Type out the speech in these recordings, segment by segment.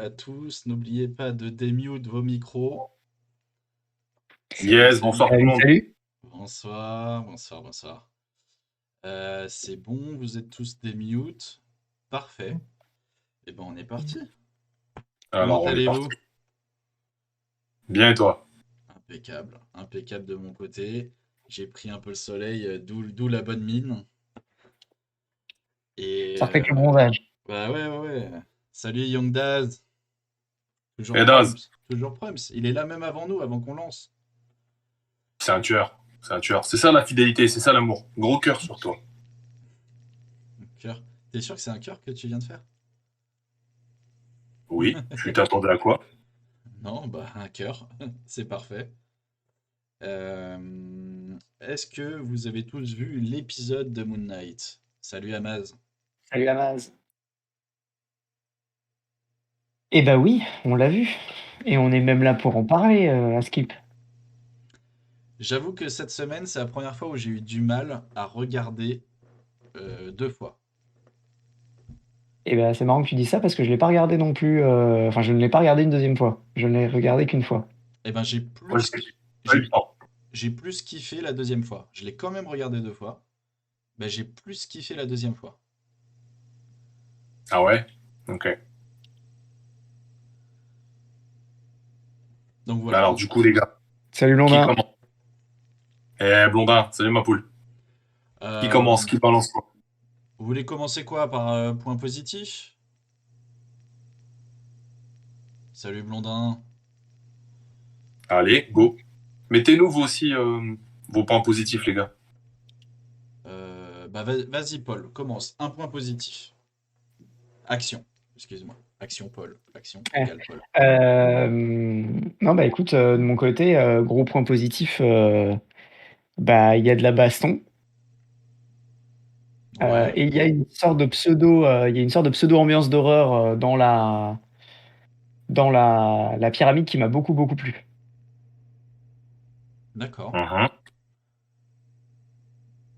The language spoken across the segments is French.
à tous. N'oubliez pas de démute vos micros. Salut, Yes, bonsoir tout salut. le Salut, monde. salut. Bonsoir. C'est bon, vous êtes tous démute. Parfait. Et ben on est parti. Comment Alors, on est parti. allez-vous? Bien et toi? Impeccable de mon côté. J'ai pris un peu le soleil, d'où la bonne mine. Et Ça fait que le bronzage. bah ouais. Salut Young Daz. Toujours Et Daz, Prums. Toujours Prums. Il est là même avant nous, avant qu'on lance. c'est un tueur. C'est un tueur. C'est ça la fidélité, c'est ça l'amour. Gros cœur sur toi. Cœur. T'es sûr que c'est un cœur que tu viens de faire? Oui, tu t'attendais à quoi? Non, bah un cœur. C'est parfait. Est-ce que vous avez tous vu l'épisode de Moon Knight? Salut Amaz. Salut Amaz. Eh ben oui, on l'a vu. Et on est même là pour en parler, à Skip. J'avoue que cette semaine, c'est la première fois où j'ai eu du mal à regarder deux fois. Eh ben c'est marrant que tu dis ça parce que je l'ai pas regardé non plus. Enfin, je ne l'ai pas regardé une deuxième fois. Je ne l'ai regardé qu'une fois. Eh ben Moi, j'ai pas eu le j'ai, temps. j'ai plus kiffé la deuxième fois. Je l'ai quand même regardé deux fois. Ben, j'ai plus kiffé la deuxième fois. Ah ouais? Ok. Donc Bah voilà. alors, du coup, les gars, Salut qui Londin. commence? Eh, Blondin, salut ma poule. Qui commence? Euh, Qui balance quoi? vous voulez commencer quoi par point positif? Salut Blondin. Allez, go. Mettez-nous vous aussi vos points positifs, les gars. Bah vas-y Paul, commence. Un point positif. Action. Excuse-moi. Action Paul. Action Eh, égale Paul. non, bah écoute, de mon côté, gros point positif, bah il y a de la baston. Ouais. Et il y a une sorte de pseudo ambiance d'horreur dans la pyramide qui m'a beaucoup plu. D'accord. Mhm.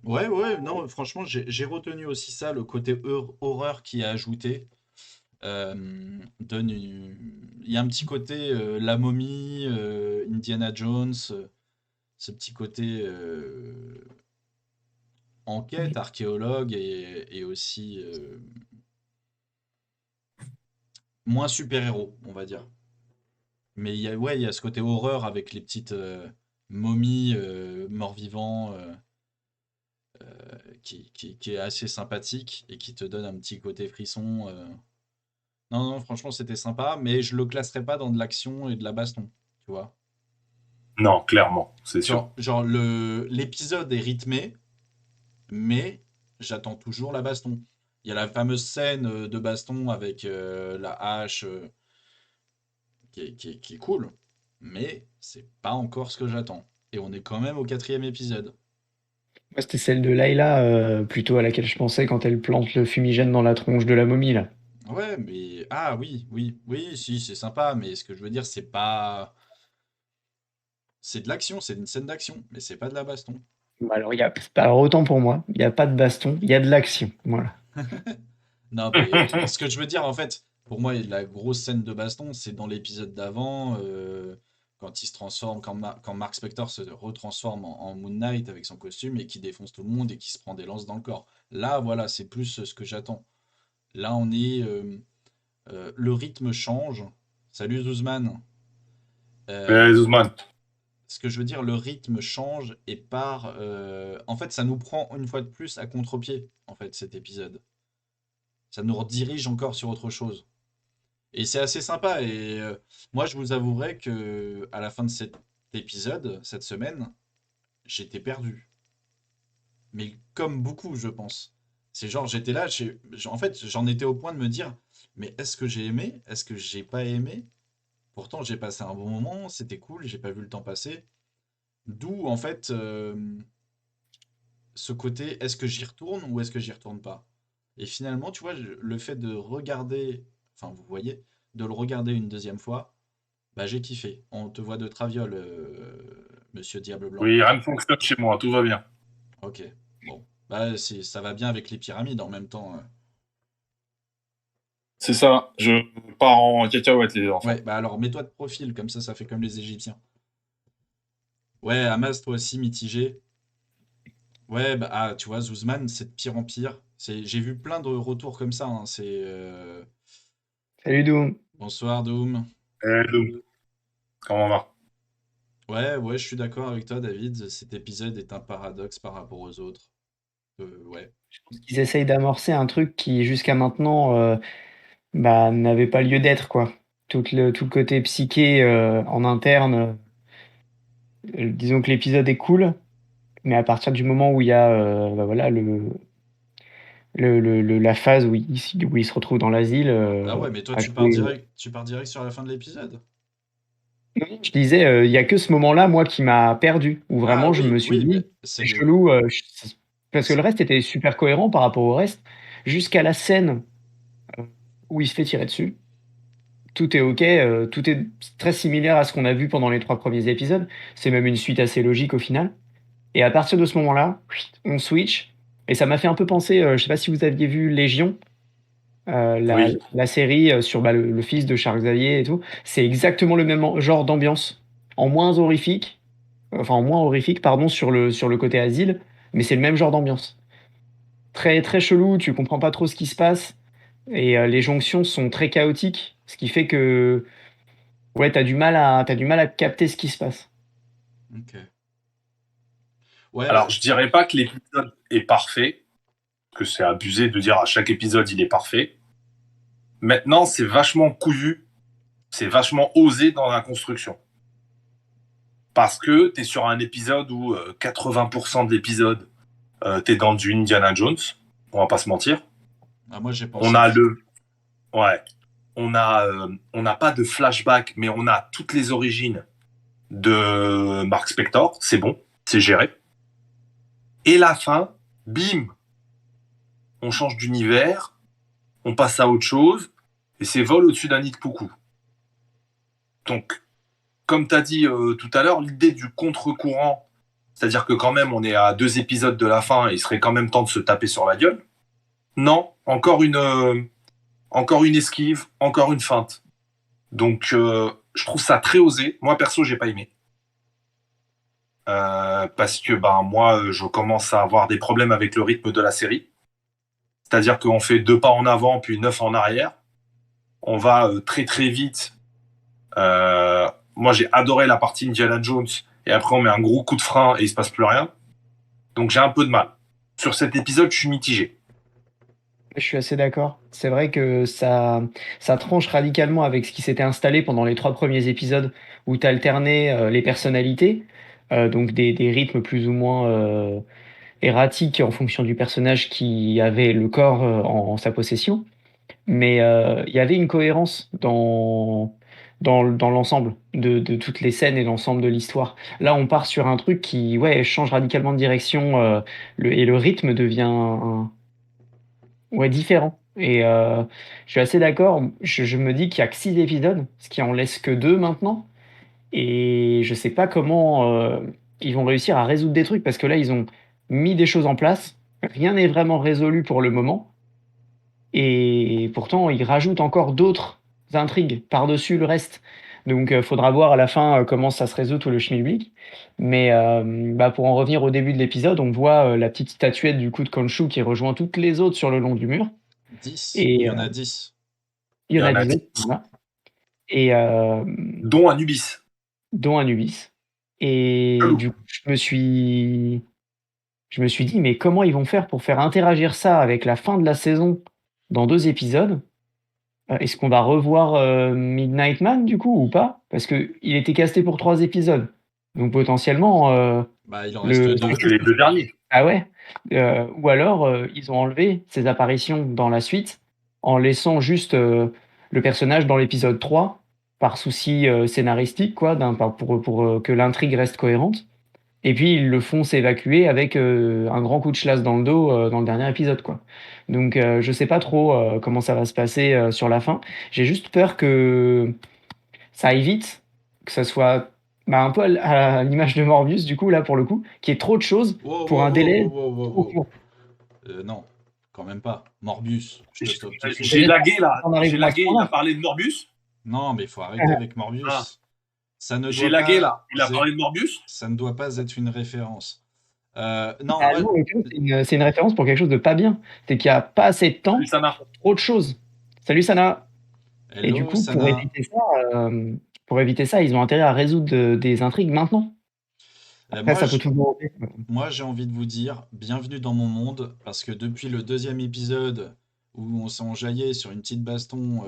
Ouais, non, franchement, j'ai retenu aussi ça, le côté horreur qui est ajouté. Il y a un petit côté La Momie, Indiana Jones, ce petit côté enquête, archéologue et aussi moins super-héros, on va dire. Mais il y a ce côté horreur avec les petites momies morts-vivants qui est assez sympathique et qui te donne un petit côté frisson. Non, franchement, c'était sympa, mais je le classerais pas dans de l'action et de la baston, tu vois. Non, clairement, c'est sûr. L'épisode est rythmé, mais j'attends toujours la baston. Il y a la fameuse scène de baston avec la hache qui est cool, mais c'est pas encore ce que j'attends. Et on est quand même au quatrième épisode. Moi, c'était celle de Layla, plutôt à laquelle je pensais quand elle plante le fumigène dans la tronche de la momie, là. Ouais, mais ah oui, si, c'est sympa, mais ce que je veux dire, c'est pas, c'est de l'action, c'est une scène d'action, mais c'est pas de la baston. Bah, alors autant pour moi, il y a pas de baston, il y a de l'action, voilà. Non, mais ce que je veux dire, en fait, pour moi, la grosse scène de baston, c'est dans l'épisode d'avant, quand il se transforme, quand Mark Spector se retransforme en Moon Knight avec son costume et qui défonce tout le monde et qui se prend des lances dans le corps. Là, voilà, c'est plus ce que j'attends. Là, le rythme change. Salut Zuzman. Eh, Euh, Zuzman. Ce que je veux dire, le rythme change et part. En fait, ça nous prend une fois de plus à contre-pied, en fait, cet épisode. Ça nous redirige encore sur autre chose. Et c'est assez sympa. Et moi, je vous avouerai que à la fin de cet épisode, cette semaine, j'étais perdu. Mais comme beaucoup, je pense. C'est genre, j'étais là, en fait, j'en étais au point de me dire, mais est-ce que j'ai aimé? Est-ce que j'ai pas aimé? Pourtant, j'ai passé un bon moment, c'était cool, j'ai pas vu le temps passer. D'où, en fait, ce côté, est-ce que j'y retourne ou est-ce que j'y retourne pas? Et finalement, tu vois, le fait de regarder, enfin, vous voyez, de le regarder une deuxième fois, bah, j'ai kiffé. On te voit de traviole, monsieur Diable Blanc. Oui, rien ne fonctionne chez moi, tout va bien. Ok, bon. Bah, ça va bien avec les pyramides en même temps. C'est ça, je pars en cacahuète, les enfants. Ouais, bah alors mets-toi de profil, comme ça fait comme les Égyptiens. Ouais, Hamas, toi aussi, mitigé. Ouais, bah tu vois, Zuzman, c'est de pire en pire. J'ai vu plein de retours comme ça, hein. Salut Doom. Bonsoir, Doom. Donc, comment on va? Ouais, je suis d'accord avec toi, David. Cet épisode est un paradoxe par rapport aux autres. Ouais. Ils essayent d'amorcer un truc qui, jusqu'à maintenant, n'avait pas lieu d'être, quoi. Tout le côté psyché en interne, disons que l'épisode est cool, mais à partir du moment où il y a voilà, la phase où il se retrouve dans l'asile, Ah ouais, mais toi, à jouer. tu pars direct sur la fin de l'épisode. Non, je disais, il y a que ce moment-là, moi, qui m'a perdu, où Ah vraiment je me oui, suis oui, mais dit, c'est chelou, parce que le reste était super cohérent par rapport au reste, jusqu'à la scène où il se fait tirer dessus. Tout est OK, tout est très similaire à ce qu'on a vu pendant les 3 premiers épisodes. C'est même une suite assez logique au final et à partir de ce moment-là, on switch et ça m'a fait un peu penser, je sais pas si vous aviez vu Légion, la Oui. la série, sur, le fils de Charles Xavier et tout. C'est exactement le même genre d'ambiance, en moins horrifique, enfin en moins horrifique pardon sur le côté asile, mais c'est le même genre d'ambiance. Très, très chelou, tu comprends pas trop ce qui se passe et les jonctions sont très chaotiques, ce qui fait que ouais, t'as du mal à capter ce qui se passe. Ok. Ouais, Alors, je dirais pas que l'épisode est parfait, que c'est abusé de dire à chaque épisode il est parfait. Maintenant, c'est vachement couillu, c'est vachement osé dans la construction. Parce que t'es sur un épisode où 80% de l'épisode, t'es dans du Indiana Jones, on va pas se mentir. moi j'ai On pensé. a le. Ouais. On n'a pas de flashback, mais on a toutes les origines de Mark Spector. C'est bon, c'est géré. Et la fin, bim, on change d'univers, on passe à autre chose, et c'est vol au-dessus d'un nid de coucou. Donc, comme tu as dit tout à l'heure, l'idée du contre-courant, c'est-à-dire que quand même on est à 2 épisodes de la fin et il serait quand même temps de se taper sur la gueule. Non, encore une esquive, encore une feinte. Donc, je trouve ça très osé. Moi, perso, j'ai pas aimé. Parce que ben moi je commence à avoir des problèmes avec le rythme de la série. C'est-à-dire qu'on fait 2 pas en avant puis 9 en arrière. On va très très vite. Moi j'ai adoré la partie Indiana Jones et après on met un gros coup de frein et il se passe plus rien. Donc j'ai un peu de mal. Sur cet épisode je suis mitigé. Je suis assez d'accord. C'est vrai que ça tranche radicalement avec ce qui s'était installé pendant les 3 premiers épisodes où tu alternais, les personnalités, donc des rythmes plus ou moins, erratiques en fonction du personnage qui avait le corps, en sa possession. Mais il y avait une cohérence dans l'ensemble de toutes les scènes et l'ensemble de l'histoire. Là, on part sur un truc qui, ouais, change radicalement de direction, et le rythme devient ouais, différent. Et je suis assez d'accord. Je me dis qu'il y a que 6 épisodes, ce qui en laisse que 2 maintenant. Et je sais pas comment ils vont réussir à résoudre des trucs parce que là, ils ont mis des choses en place. Rien n'est vraiment résolu pour le moment. Et pourtant, ils rajoutent encore d'autres intrigues par-dessus le reste. Donc, faudra voir à la fin comment ça se résout tout le schmilblick. Mais pour en revenir au début de l'épisode, on voit la petite statuette du coup de Khonshu qui rejoint toutes les autres sur le long du mur. 10. Il Et y en a 10. il y Il y en a en a 10 10, autres, voilà. Et dont Anubis. dont Anubis. Et Chelou. du coup, je me suis dit, mais comment ils vont faire pour faire interagir ça avec la fin de la saison dans 2 épisodes? Est-ce qu'on va revoir, Midnight Man du coup ou pas? Parce qu'il était casté pour 3 épisodes. Donc potentiellement, Bah, il en reste le Donc deux. c'est les 2 derniers. ah ouais? Ou alors, ils ont enlevé ses apparitions dans la suite, en laissant juste, le personnage dans l'épisode 3 par souci, scénaristique quoi, pour que l'intrigue reste cohérente et puis ils le font s'évacuer avec, un grand coup de schlass dans le dos, dans le dernier épisode quoi. Donc je sais pas trop, comment ça va se passer, sur la fin. J'ai juste peur que ça aille vite, que ça soit, un peu à l'image de Morbius du coup là pour le coup, qu'il y ait trop de choses Wow, pour wow, un wow, wow, délai wow, wow, trop wow. court. Non. quand même pas. Morbius, je te stoppe tout de suite. J'ai lagué là. On arrive J'ai à ce lagué. Il a point-là. parlé de Morbius. Non, mais il faut arrêter avec Ah, Morbius. Ça ne j'ai doit lagué pas, là. Il a parlé de Morbius. ça ne doit pas être une référence. Non, Ah, moi, nous, en l'occurrence, c'est une référence pour quelque chose de pas bien. C'est qu'il n'y a pas assez de Salut temps Sana. pour trop de choses. Salut Sana. Et du hello, coup, Sana. pour éviter ça, ils ont intérêt à résoudre des intrigues maintenant. Après, Moi, ça peut toujours. moi, j'ai envie de vous dire, bienvenue dans mon monde, parce que depuis le deuxième épisode où on s'est enjaillé sur une petite baston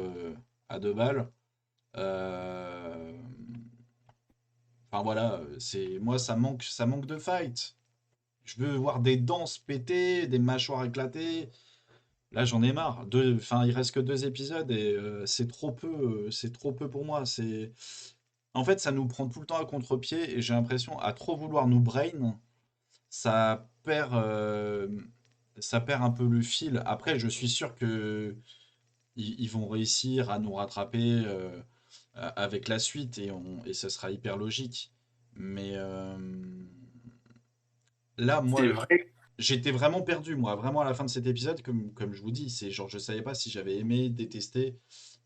à 2 balles, euh, enfin voilà, c'est moi ça manque de fight. Je veux voir des dents se péter, des mâchoires éclatées. Là, j'en ai marre. Enfin, il reste que 2 épisodes et c'est trop peu pour moi. En fait, ça nous prend tout le temps à contre-pied et j'ai l'impression à trop vouloir nous brain, ça perd un peu le fil. Après, je suis sûr que ils vont réussir à nous rattraper avec la suite et ce sera hyper logique. Mais là, moi, C'est vrai. j'étais vraiment perdu, moi, vraiment à la fin de cet épisode, comme je vous dis, c'est genre, je savais pas si j'avais aimé, détesté.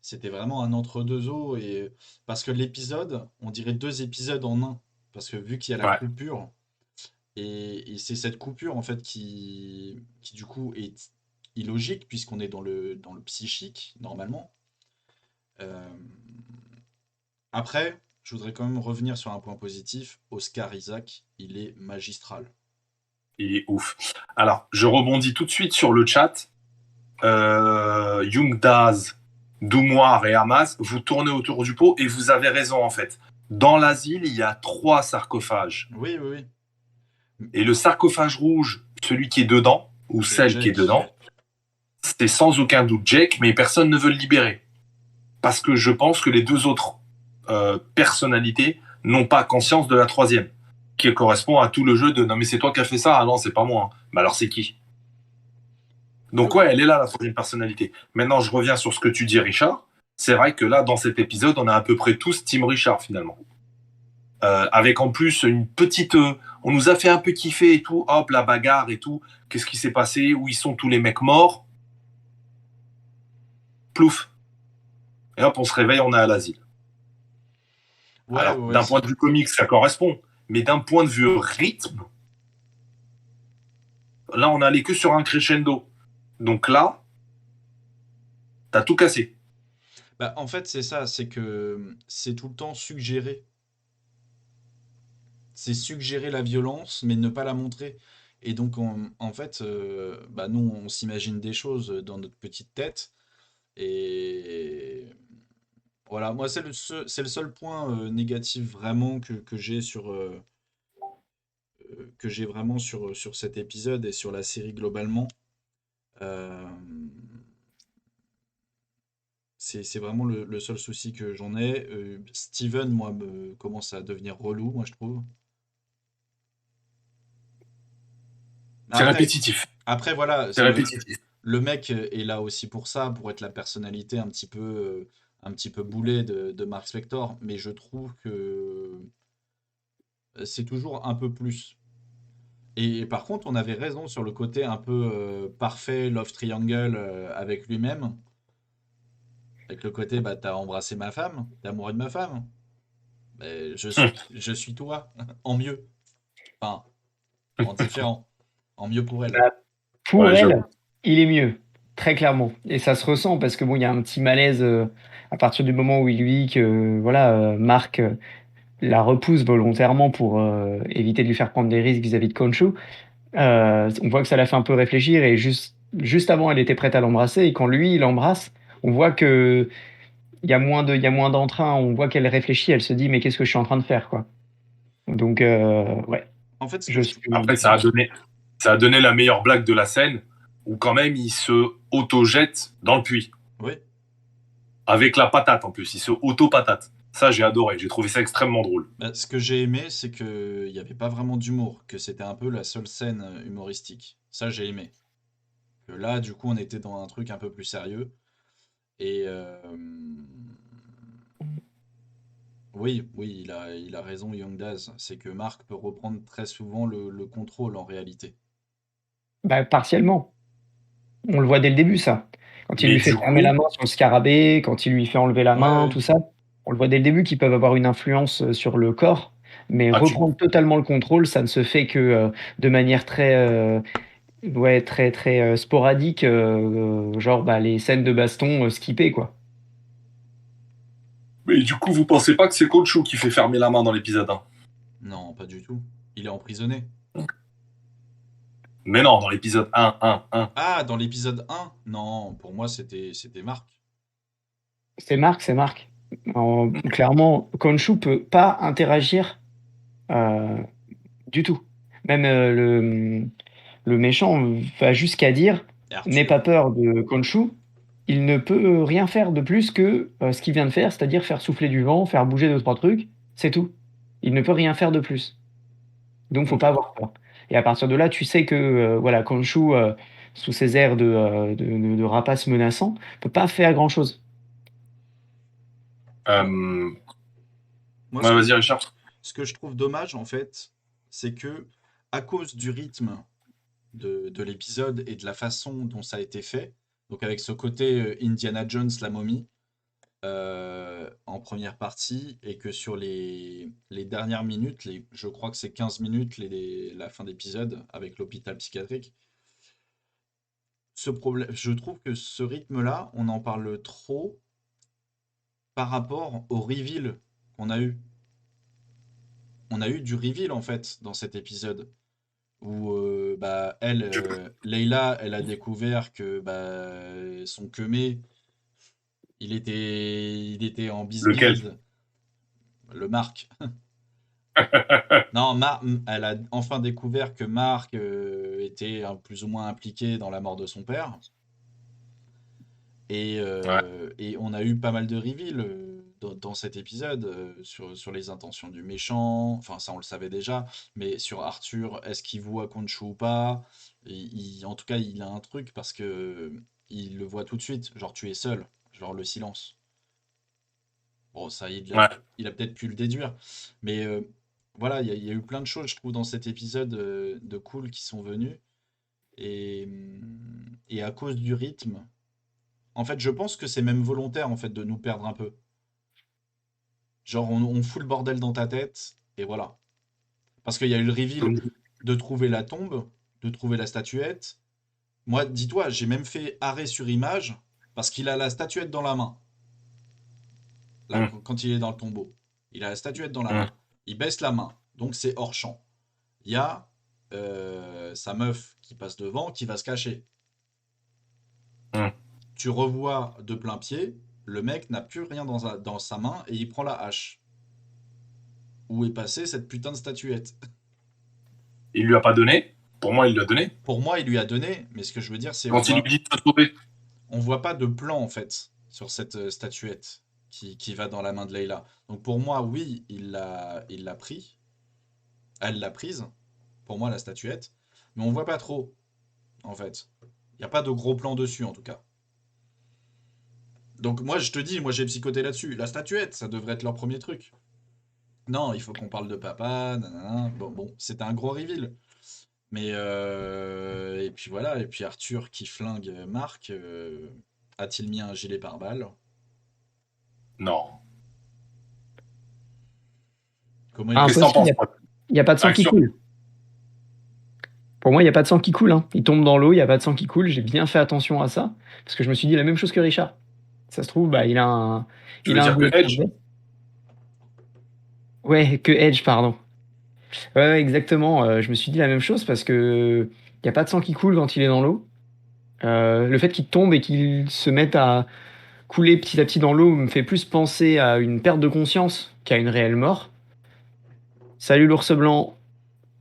C'était vraiment un entre-deux eaux et parce que l'épisode, on dirait 2 épisodes en un, parce que vu qu'il y a la Ouais. coupure et c'est cette coupure en fait qui du coup est illogique puisqu'on est dans le psychique normalement. Euh, Après, je voudrais quand même revenir sur un point positif. Oscar Isaac, il est magistral. Il est ouf. Alors, je rebondis tout de suite sur le chat. Young Daz, Doumoir et Hamas, vous tournez autour du pot et vous avez raison en fait. Dans l'asile, il y a 3 sarcophages. Oui, oui, oui. Et le sarcophage rouge, celui qui est dedans, ou C'est celle qui est Jake. dedans, c'est sans aucun doute Jake, mais personne ne veut le libérer. Parce que je pense que les 2 autres personnalités n'ont pas conscience de la 3e, qui correspond à tout le jeu de non mais c'est toi qui as fait ça, ah non c'est pas moi. Mais alors c'est qui? Donc ouais, elle est là la 3e personnalité. Maintenant je reviens sur ce que tu dis Richard. C'est vrai que là dans cet épisode on a à peu près tous Team Richard finalement. Avec en plus une petite... on nous a fait un peu kiffer et tout, hop la bagarre et tout. Qu'est-ce qui s'est passé? Où ils sont tous les mecs morts? Plouf. Et hop on se réveille, on est à l'asile. Ouais, ouais, Alors, ouais, d'un point de vue comique, ça correspond. Mais d'un point de vue rythme, là, on n'allait que sur un crescendo. Donc là, t'as tout cassé. Bah, en fait, c'est ça, c'est que c'est tout le temps suggéré. C'est suggérer la violence, mais ne pas la montrer. Et donc, en fait, bah, nous, on s'imagine des choses dans notre petite tête. Et voilà, moi, c'est le seul point négatif vraiment que j'ai que j'ai vraiment sur cet épisode et sur la série globalement. Euh, c'est vraiment le seul souci que j'en ai. Steven, moi, me commence à devenir relou, moi, je trouve. C'est Après, répétitif. après voilà, C'est répétitif. le mec est là aussi pour ça, pour être la personnalité un petit peu boulée de Mark Spector, mais je trouve que c'est toujours un peu plus. Et par contre, on avait raison sur le côté un peu parfait, love triangle avec lui-même. Avec le côté, bah, t'as embrassé ma femme, t'es amoureux de ma femme. Ben, je suis toi, en mieux. Enfin, en différent. En mieux pour elle. Bah, pour Ouais, elle, j'avoue. il est mieux, très clairement. Et ça se ressent parce que bon, il y a un petit malaise à partir du moment où il lui dit que voilà, Marc la repousse volontairement pour éviter de lui faire prendre des risques vis-à-vis de Khonshu. On voit que ça l'a fait un peu réfléchir et juste avant, elle était prête à l'embrasser et quand lui, il l'embrasse, on voit que il y a moins d'entrain. On voit qu'elle réfléchit, elle se dit mais qu'est-ce que je suis en train de faire quoi. Donc ouais, En fait, ce que je je trouve. Après, suis. ça a donné la meilleure blague de la scène, où quand même, il se auto-jette dans le puits. Oui. Avec la patate, en plus. Il se auto-patate. Ça, j'ai adoré. J'ai trouvé ça extrêmement drôle. Bah, ce que j'ai aimé, c'est qu'il n'y avait pas vraiment d'humour, que c'était un peu la seule scène humoristique. Ça, j'ai aimé. Que là, du coup, on était dans un truc un peu plus sérieux. Et oui, oui, il a raison, Young Daz. C'est que Marc peut reprendre très souvent le contrôle en réalité. Bah, partiellement. On le voit dès le début, ça. Quand il Mais lui fait du fermer coup, la main sur le scarabée, quand il lui fait enlever la Ouais, main, ouais. tout ça, on le voit dès le début qu'ils peuvent avoir une influence sur le corps, mais ah, tu, reprendre totalement le contrôle, ça ne se fait que de manière très, ouais, très, très sporadique, genre bah, les scènes de baston skippées, quoi. mais du coup, vous pensez pas que c'est Khonshu qui fait fermer la main dans l'épisode 1? Non, pas du tout. Il est emprisonné. Mais non, dans l'épisode 1. Ah, dans l'épisode 1? Non, pour moi, c'était Marc. C'est Marc, c'est Marc. Clairement, Khonshu peut pas interagir euh, du tout. Même le méchant va jusqu'à dire Et n'aie pas Arthur. peur de Khonshu, il ne peut rien faire de plus que ce qu'il vient de faire, c'est-à-dire faire souffler du vent, faire bouger deux, trois trucs, c'est tout. Il ne peut rien faire de plus. Donc faut Ok. pas avoir peur. Et à partir de là, tu sais que voilà, Khonshu, sous ses airs de rapace menaçant, peut pas faire grand-chose. Euh, Moi, ouais, vas-y, Richard. ce que je trouve dommage, en fait, c'est que, à cause du rythme de l'épisode et de la façon dont ça a été fait, donc avec ce côté Indiana Jones, la momie, en première partie, et que sur les dernières minutes, je crois que c'est 15 minutes, la fin d'épisode, avec l'hôpital psychiatrique, je trouve que ce rythme-là, on en parle trop par rapport au reveal qu'on a eu. On a eu du reveal, en fait, dans cet épisode. Où bah, Leila, elle a découvert que bah, son queumé, il était en Lequel? bisbise, le Marc. Non, elle a enfin découvert que Marc était plus ou moins impliqué dans la mort de son père. Ouais, Et on a eu pas mal de reveals dans cet épisode sur les intentions du méchant. Enfin, ça, on le savait déjà. Mais sur Arthur, est-ce qu'il voit Khonshu ou pas? En tout cas, il a un truc parce que il le voit tout de suite. Genre, tu es seul. Genre, le silence. Bon, ça, ouais. il a peut-être pu le déduire. Mais voilà, il y a eu plein de choses, je trouve, dans cet épisode de cool qui sont venus. Et à cause du rythme, en fait, je pense que c'est même volontaire en fait de nous perdre un peu. Genre, on fout le bordel dans ta tête, et voilà. Parce qu'il y a eu le reveal de trouver la tombe, de trouver la statuette. Moi, dis-toi, j'ai même fait arrêt sur image parce qu'il a la statuette dans la main, là, Hum, quand il est dans le tombeau. Il a la statuette dans la hum, main. Il baisse la main, donc c'est hors champ. Il y a sa meuf qui passe devant, qui va se cacher. hum. Tu revois de plein pied, le mec n'a plus rien dans sa main et il prend la hache. Où est passée cette putain de statuette? Il lui a pas donné. Pour moi, il lui a donné. Pour moi, il lui a donné, mais ce que je veux dire, c'est Quand il lui dit de se sauver. on voit pas de plan en fait sur cette statuette qui va dans la main de Leila. Donc pour moi, oui, il l'a pris, elle l'a prise, pour moi la statuette, mais on voit pas trop en fait. Il n'y a pas de gros plan dessus en tout cas. Donc moi je te dis, moi j'ai psychoté là-dessus. La statuette, ça devrait être leur premier truc. Non, il faut qu'on parle de papa, nanana. Bon, c'était un gros reveal. Mais et puis voilà, et puis Arthur qui flingue Marc, a-t-il mis un gilet pare-balles? Non. Comment il Ah, peut... Qu'est-ce que t'en impossible, penses, toi? il y a pas de sang qui Action. coule. Pour moi, il y a pas de sang qui coule, hein. Il tombe dans l'eau, il y a pas de sang qui coule. J'ai bien fait attention à ça parce que je me suis dit la même chose que Richard. Ça se trouve, bah, Tu il veux a un dire que boulet de Edge? transverse. Ouais, que Edge, pardon. Ouais, ouais, exactement. Je me suis dit la même chose parce que il y a pas de sang qui coule quand il est dans l'eau. Le fait qu'il tombe et qu'il se mette à couler petit à petit dans l'eau me fait plus penser à une perte de conscience qu'à une réelle mort. Salut l'ours blanc.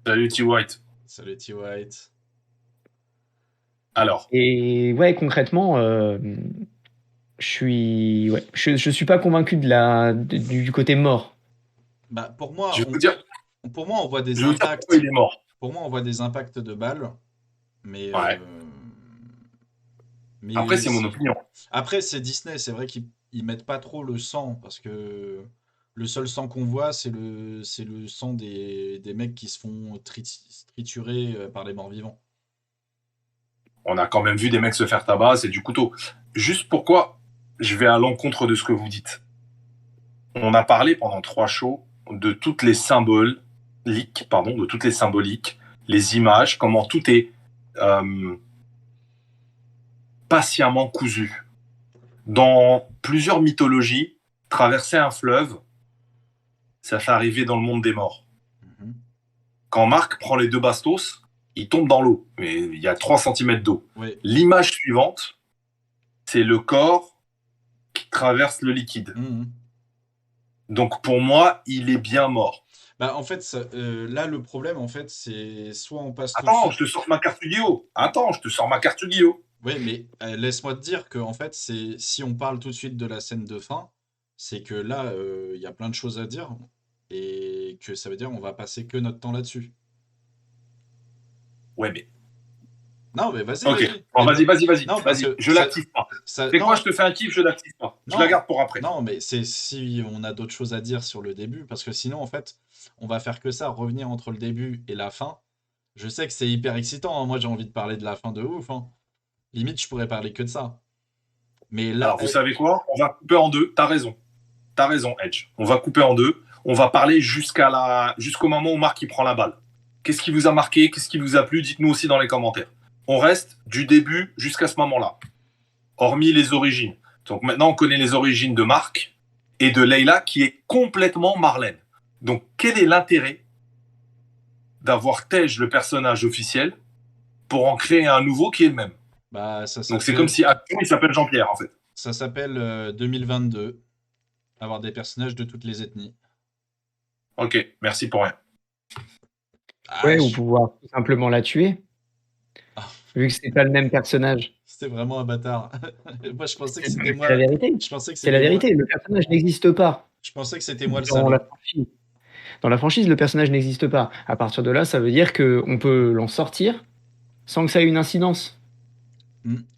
Salut, T. White. Salut T. White. Alors, Et ouais, concrètement, ouais, je suis pas convaincu du côté mort. Bah, je vais vous dire, pour moi, on voit des je vais vous dire pourquoi impacts. il est mort. Pour moi, on voit des impacts de balles, mais Ouais. Après, c'est mon opinion. après, c'est Disney, c'est vrai qu'ils mettent pas trop le sang, parce que le seul sang qu'on voit, c'est le sang des mecs qui se font triturer par les morts vivants. On a quand même vu des mecs se faire tabasser du couteau. Juste pourquoi je vais à l'encontre de ce que vous dites. On a parlé pendant 3 shows de toutes les symboliques, de toutes les symboliques, les images, comment tout est patiemment cousu. Dans plusieurs mythologies, traverser un fleuve, ça fait arriver dans le monde des morts. Mhm. Quand Marc prend les 2 bastos, il tombe dans l'eau, mais il y a 3 cm d'eau. Oui. L'image suivante, c'est le corps qui traverse le liquide. Mhm. Donc pour moi, il est bien mort. Bah, en fait, là, le problème, en fait, c'est soit on passe tout de Attends, suite. je te sors ma carte Yu-Gi-Oh! Oui, mais laisse-moi te dire que en fait, c'est si on parle tout de suite de la scène de fin, c'est que là, il y a plein de choses à dire et que ça veut dire on va passer que notre temps là-dessus. Ouais, mais. Non, mais vas-y, Ok. vas-y. Bon, Mais vas-y. non, parce que Je l'active pas. C'est quoi, non, je te fais un kiff, je l'active pas. Je la non, garde pour après. non, mais c'est si on a d'autres choses à dire sur le début, parce que sinon, en fait, on va faire que ça, revenir entre le début et la fin. Je sais que c'est hyper excitant, hein. Moi, j'ai envie de parler de la fin de ouf, hein. Limite, je pourrais parler que de ça. Mais là, Alors, vous savez quoi? On va couper en deux. T'as raison, Edge. On va couper en deux. On va parler jusqu'au moment où Marc il prend la balle. Qu'est-ce qui vous a marqué? Qu'est-ce qui vous a plu? Dites-nous aussi dans les commentaires. On reste du début jusqu'à ce moment-là, hormis les origines. Donc maintenant, on connaît les origines de Marc et de Leila, qui est complètement Marlène. Donc, quel est l'intérêt d'avoir Tej, le personnage officiel, pour en créer un nouveau qui est le même? bah, ça Donc, c'est s'appelle comme si actuellement, il s'appelle Jean-Pierre, en fait. ça s'appelle 2022. Avoir des personnages de toutes les ethnies. Ok, merci pour rien. Ah, Ouais, ou pouvoir tout simplement la tuer, Ah, vu que c'est pas le même personnage. c'était vraiment un bâtard. Moi, je pensais que c'était C'est la moi. vérité. Je pensais que C'est la c'était moi. vérité. Le personnage n'existe pas Je pensais que c'était moi le dans la salaud. franchise. Dans la franchise, le personnage n'existe pas. À partir de là, ça veut dire qu'on peut l'en sortir sans que ça ait une incidence.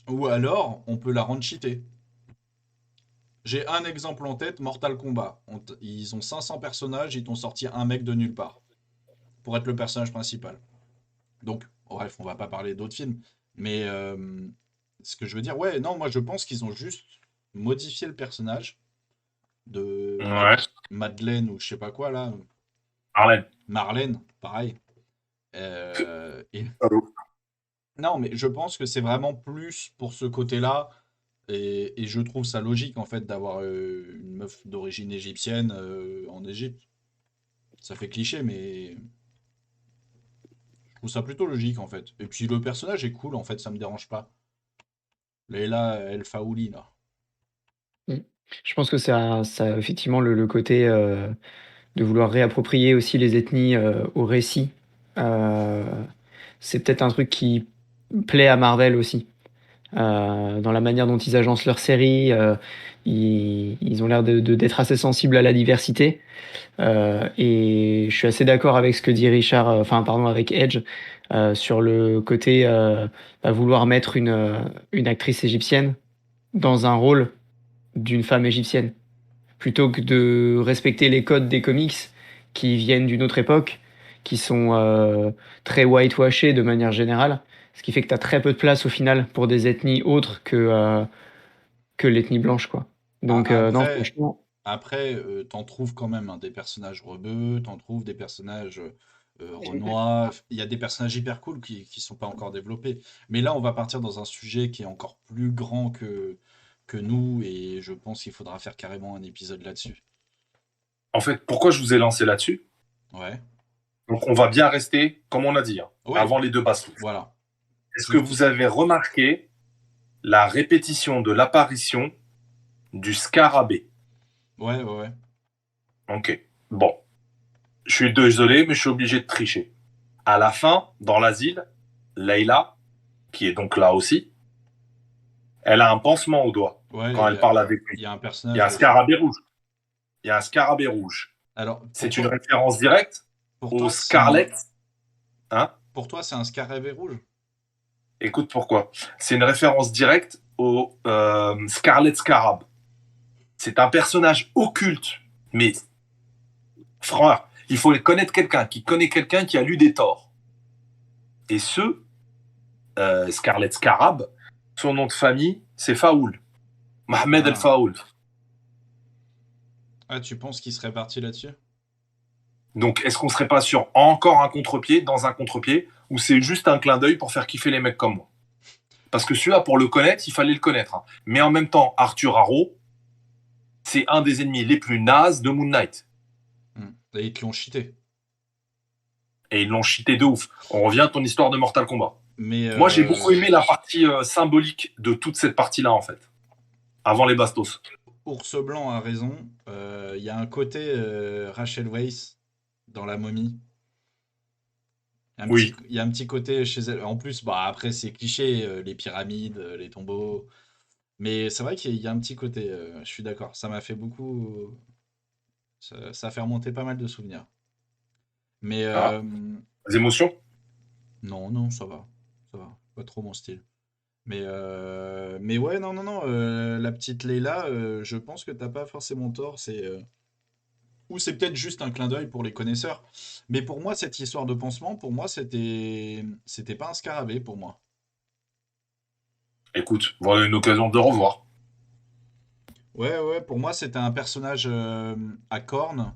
Ou alors, on peut la rendre cheatée. J'ai un exemple en tête, Mortal Kombat. Ils ont 500 personnages, ils t'ont sorti un mec de nulle part. Pour être le personnage principal. Donc, bref, on va pas parler d'autres films. Mais ce que je veux dire, ouais, non, moi je pense qu'ils ont juste modifié le personnage de Ouais, Madeleine ou je sais pas quoi là. Marlène. Marlène, pareil. Et... Non, mais je pense que c'est vraiment plus pour ce côté-là. Et je trouve ça logique en fait d'avoir une meuf d'origine égyptienne en Égypte. Ça fait cliché, mais je trouve ça plutôt logique en fait. Et puis le personnage est cool en fait, ça me dérange pas. Leila El Faouli là. Mm. Je pense que ça a effectivement le côté de vouloir réapproprier aussi les ethnies au récit. Euh, c'est peut-être un truc qui plaît à Marvel aussi. Dans la manière dont ils agencent leurs séries, ils ont l'air d'être assez sensibles à la diversité. Et je suis assez d'accord avec ce que dit Richard, enfin pardon, avec Edge, sur le côté vouloir mettre une actrice égyptienne dans un rôle d'une femme égyptienne, plutôt que de respecter les codes des comics qui viennent d'une autre époque, qui sont très whitewashés de manière générale, ce qui fait que tu as très peu de place au final pour des ethnies autres que l'ethnie blanche, quoi. Donc non, Après, franchement, t'en trouves quand même hein, des personnages rebeux, t'en trouves des personnages renois. Il y a des personnages hyper cool qui sont pas encore développés. Mais là, on va partir dans un sujet qui est encore plus grand que nous et je pense qu'il faudra faire carrément un épisode là-dessus. En fait, pourquoi je vous ai lancé là-dessus? Ouais. Donc, on va bien rester, comme on a dit, hein, Oui, avant les 2 bastos. voilà. Est-ce que vous avez remarqué la répétition de l'apparition du scarabée? Ouais. Ok. Bon. Je suis désolé, mais je suis obligé de tricher. À la fin, dans l'asile, Leila, qui est donc là aussi, elle a un pansement au doigt Ouais, quand elle parle avec il lui. y a un Il personnage y a un dessus. scarabée rouge. Il y a un scarabée rouge. Alors, C'est une référence directe pour au toi, Scarlet. Hein? pour toi, c'est un scarabée rouge? Écoute pourquoi. C'est une référence directe au Scarlet Scarab. C'est un personnage occulte, mais frère, il faut connaître quelqu'un qui connaît quelqu'un qui a lu des torts. Et ce, Scarlett Scarab, son nom de famille, c'est Faoul. Mohamed El Faoul. Ah, tu penses qu'il serait parti là-dessus? Donc, est-ce qu'on serait pas sur encore un contre-pied dans un contre-pied ou c'est juste un clin d'œil pour faire kiffer les mecs comme moi? Parce que celui-là, pour le connaître, il fallait le connaître. Hein. Mais en même temps, Arthur Harrow, c'est un des ennemis les plus nazes de Moon Knight. Et ils te l'ont cheaté. Et ils l'ont cheaté de ouf. On revient à ton histoire de Mortal Kombat. Mais moi, j'ai beaucoup aimé la partie symbolique de toute cette partie-là, en fait. Avant les bastos. Ours Blanc a raison. Il y a un côté Rachel Weisz dans La Momie. Il y a un petit côté chez elle. En plus, bah, après, c'est cliché, les pyramides, les tombeaux. Mais c'est vrai qu'il y a un petit côté, je suis d'accord. Ça m'a fait beaucoup. Ça a fait remonter pas mal de souvenirs. Mais Les émotions? non, non, ça va. Ça va. Pas trop mon style. Mais ouais, non, non, non. La petite Leila, je pense que t'as pas forcément tort. Ou c'est peut-être juste un clin d'œil pour les connaisseurs. Mais pour moi, cette histoire de pansement, pour moi, c'était pas un scarabée pour moi. Écoute, voilà une occasion de revoir. Ouais, ouais, pour moi, c'était un personnage à cornes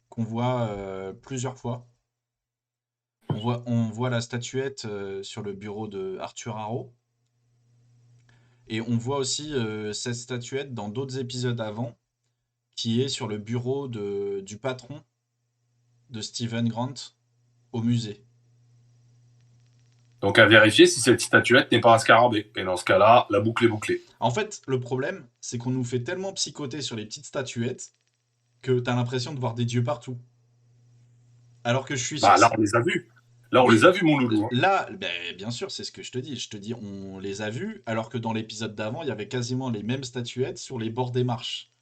qu'on voit plusieurs fois. On voit la statuette sur le bureau de Arthur Harrow. Et on voit aussi cette statuette dans d'autres épisodes avant, qui est sur le bureau du patron de Steven Grant au musée. Donc à vérifier si cette statuette n'est pas un scarabée. Et dans ce cas-là, la boucle est bouclée. En fait, le problème, c'est qu'on nous fait tellement psychoter sur les petites statuettes que t'as l'impression de voir des dieux partout. Alors que je suis sûr. Bah là, on les a vus. Là, on Oui, les a vus, mon loulou. là, ben, bien sûr, c'est ce que je te dis. Je te dis, on les a vus, alors que dans l'épisode d'avant, il y avait quasiment les mêmes statuettes sur les bords des marches.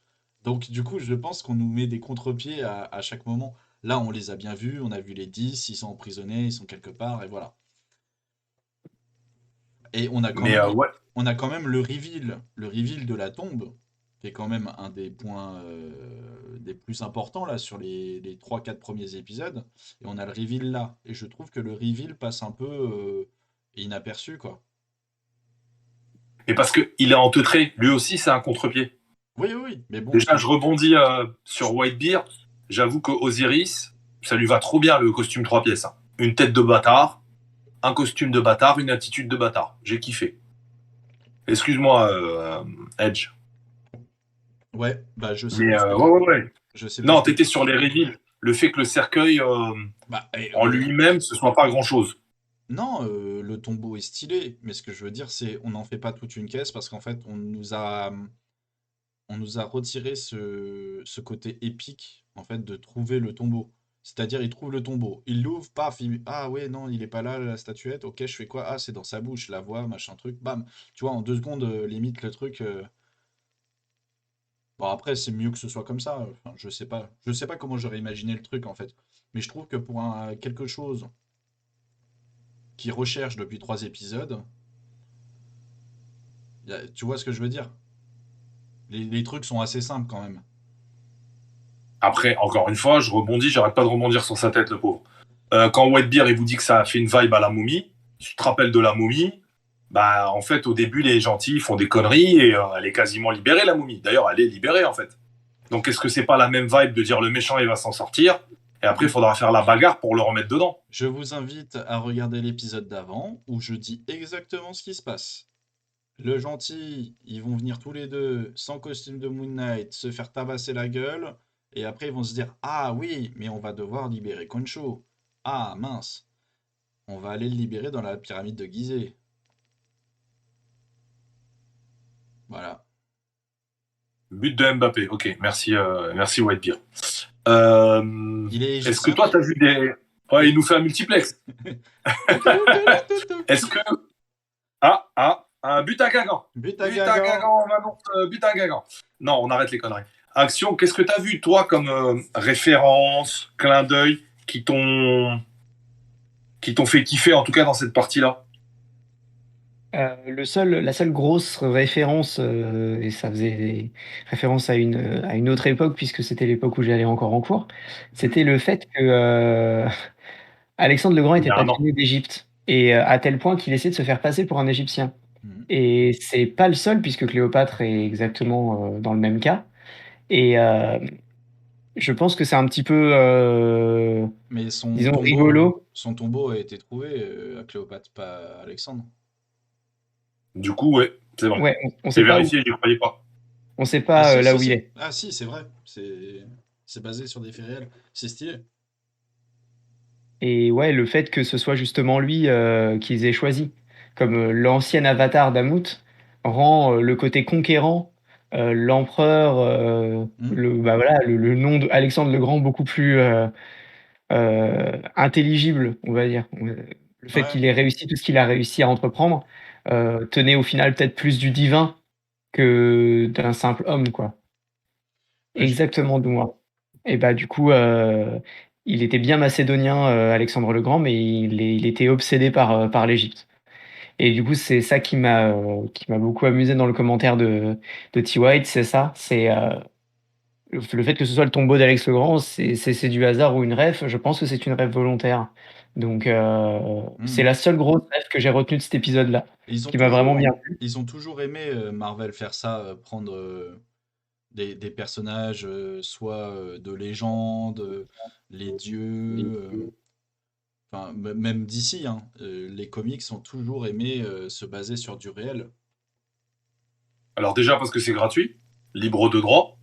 Donc, du coup, je pense qu'on nous met des contre-pieds à chaque moment. Là, on les a bien vus, on a vu les 10, ils sont emprisonnés, ils sont quelque part, et voilà. Et on a quand même le reveal de la tombe, qui est quand même un des points des plus importants là sur les 3-4 premiers épisodes. Et on a le reveal là. Et je trouve que le reveal passe un peu inaperçu, quoi. Et parce qu'il est en teutré, lui aussi, c'est un contre-pied. Oui, oui, oui. Mais bon. Déjà, je rebondis sur Whitebeard. J'avoue que Osiris, ça lui va trop bien le costume 3 pièces. Hein. Une tête de bâtard, un costume de bâtard, une attitude de bâtard. J'ai kiffé. Excuse-moi, Edge. Ouais, bah je sais. Mais ouais. Je sais non, plus. t'étais sur les reveals. Le fait que le cercueil en lui-même, ce soit pas grand-chose. Non, le tombeau est stylé, mais ce que je veux dire, c'est on n'en fait pas toute une caisse parce qu'en fait, on nous a retiré ce côté épique en fait de trouver le tombeau. C'est-à-dire, il trouve le tombeau, il l'ouvre, paf, ah ouais, non, il est pas là, la statuette, ok, je fais quoi? Ah, c'est dans sa bouche, la voix, machin truc, bam. Tu vois, en 2 secondes, limite le truc. Bon, après, c'est mieux que ce soit comme ça. Enfin, je sais pas. Je sais pas comment j'aurais imaginé le truc en fait. Mais je trouve que pour quelque chose qui recherche depuis 3 épisodes, tu vois ce que je veux dire? Les trucs sont assez simples quand même. Après, encore une fois, je rebondis, j'arrête pas de rebondir sur sa tête, le pauvre. Quand Whitebeard il vous dit que ça a fait une vibe à la momie, tu te rappelles de la momie, bah en fait au début les gentils font des conneries et elle est quasiment libérée la momie. D'ailleurs elle est libérée en fait. Donc est-ce que c'est pas la même vibe de dire le méchant il va s'en sortir et après il faudra faire la bagarre pour le remettre dedans? Je vous invite à regarder l'épisode d'avant où je dis exactement ce qui se passe. Le gentil, ils vont venir tous les deux sans costume de Moon Knight, se faire tabasser la gueule, et après ils vont se dire ah oui, mais on va devoir libérer Concho. Ah mince, on va aller le libérer dans la pyramide de Gizeh. Voilà. But de Mbappé, ok, merci Whitebeard. Il est Est-ce que égyptien. toi t'as vu des... Ouais, il nous fait un multiplex. Est-ce que... un but à Guingamp. But à But à Guingamp. Guingamp, on annonce but à Guingamp. Non, on arrête les conneries. Action, qu'est-ce que t'as vu toi comme référence, clin d'œil qui t'ont fait kiffer en tout cas dans cette partie-là? La seule grosse référence, et ça faisait référence à une autre époque, puisque c'était l'époque où j'allais encore en cours, c'était le fait que Alexandre le Grand Il y était a un an. passionné d'Égypte. et à tel point qu'il essaie de se faire passer pour un Égyptien. Mhm. Et c'est pas le seul, puisque Cléopâtre est exactement dans le même cas. Et je pense que c'est un petit peu, Mais disons, rigolo. son tombeau a été trouvé à Cléopâtre, pas à Alexandre. Du coup, ouais, c'est vrai. Ouais, on J'ai sait pas où, vérifié, j'y croyais pas. on sait Ah pas si, là si, où il si. est. Ah si, c'est vrai. C'est basé sur des faits réels. C'est stylé. Et ouais, le fait que ce soit justement lui qu'ils aient choisi comme l'ancien avatar d'Amut rend le côté conquérant, l'empereur, Hmm. bah voilà, le nom d'Alexandre le Grand beaucoup plus intelligible, on va dire. Le fait Ouais. qu'il ait réussi tout ce qu'il a réussi à entreprendre tenait au final peut-être plus du divin que d'un simple homme, quoi. Ouais, Exactement, Doumer. Et bah du coup, il était bien macédonien, Alexandre le Grand, mais il était obsédé par l'Égypte. Et du coup, c'est ça qui m'a beaucoup amusé dans le commentaire de T. White, c'est ça, c'est le fait que ce soit le tombeau d'Alex le Grand, c'est du hasard ou une ref. Je pense que c'est une ref volontaire. Donc c'est hmm. la seule grosse ref que j'ai retenue de cet épisode-là, Ils ont qui m'a vraiment bien toujours, plu. ils ont toujours aimé Marvel faire ça, prendre des personnages soit de légende, les dieux, enfin même d'ici, hein, les comics ont toujours aimé se baser sur du réel. Alors déjà parce que c'est gratuit, libre de droit,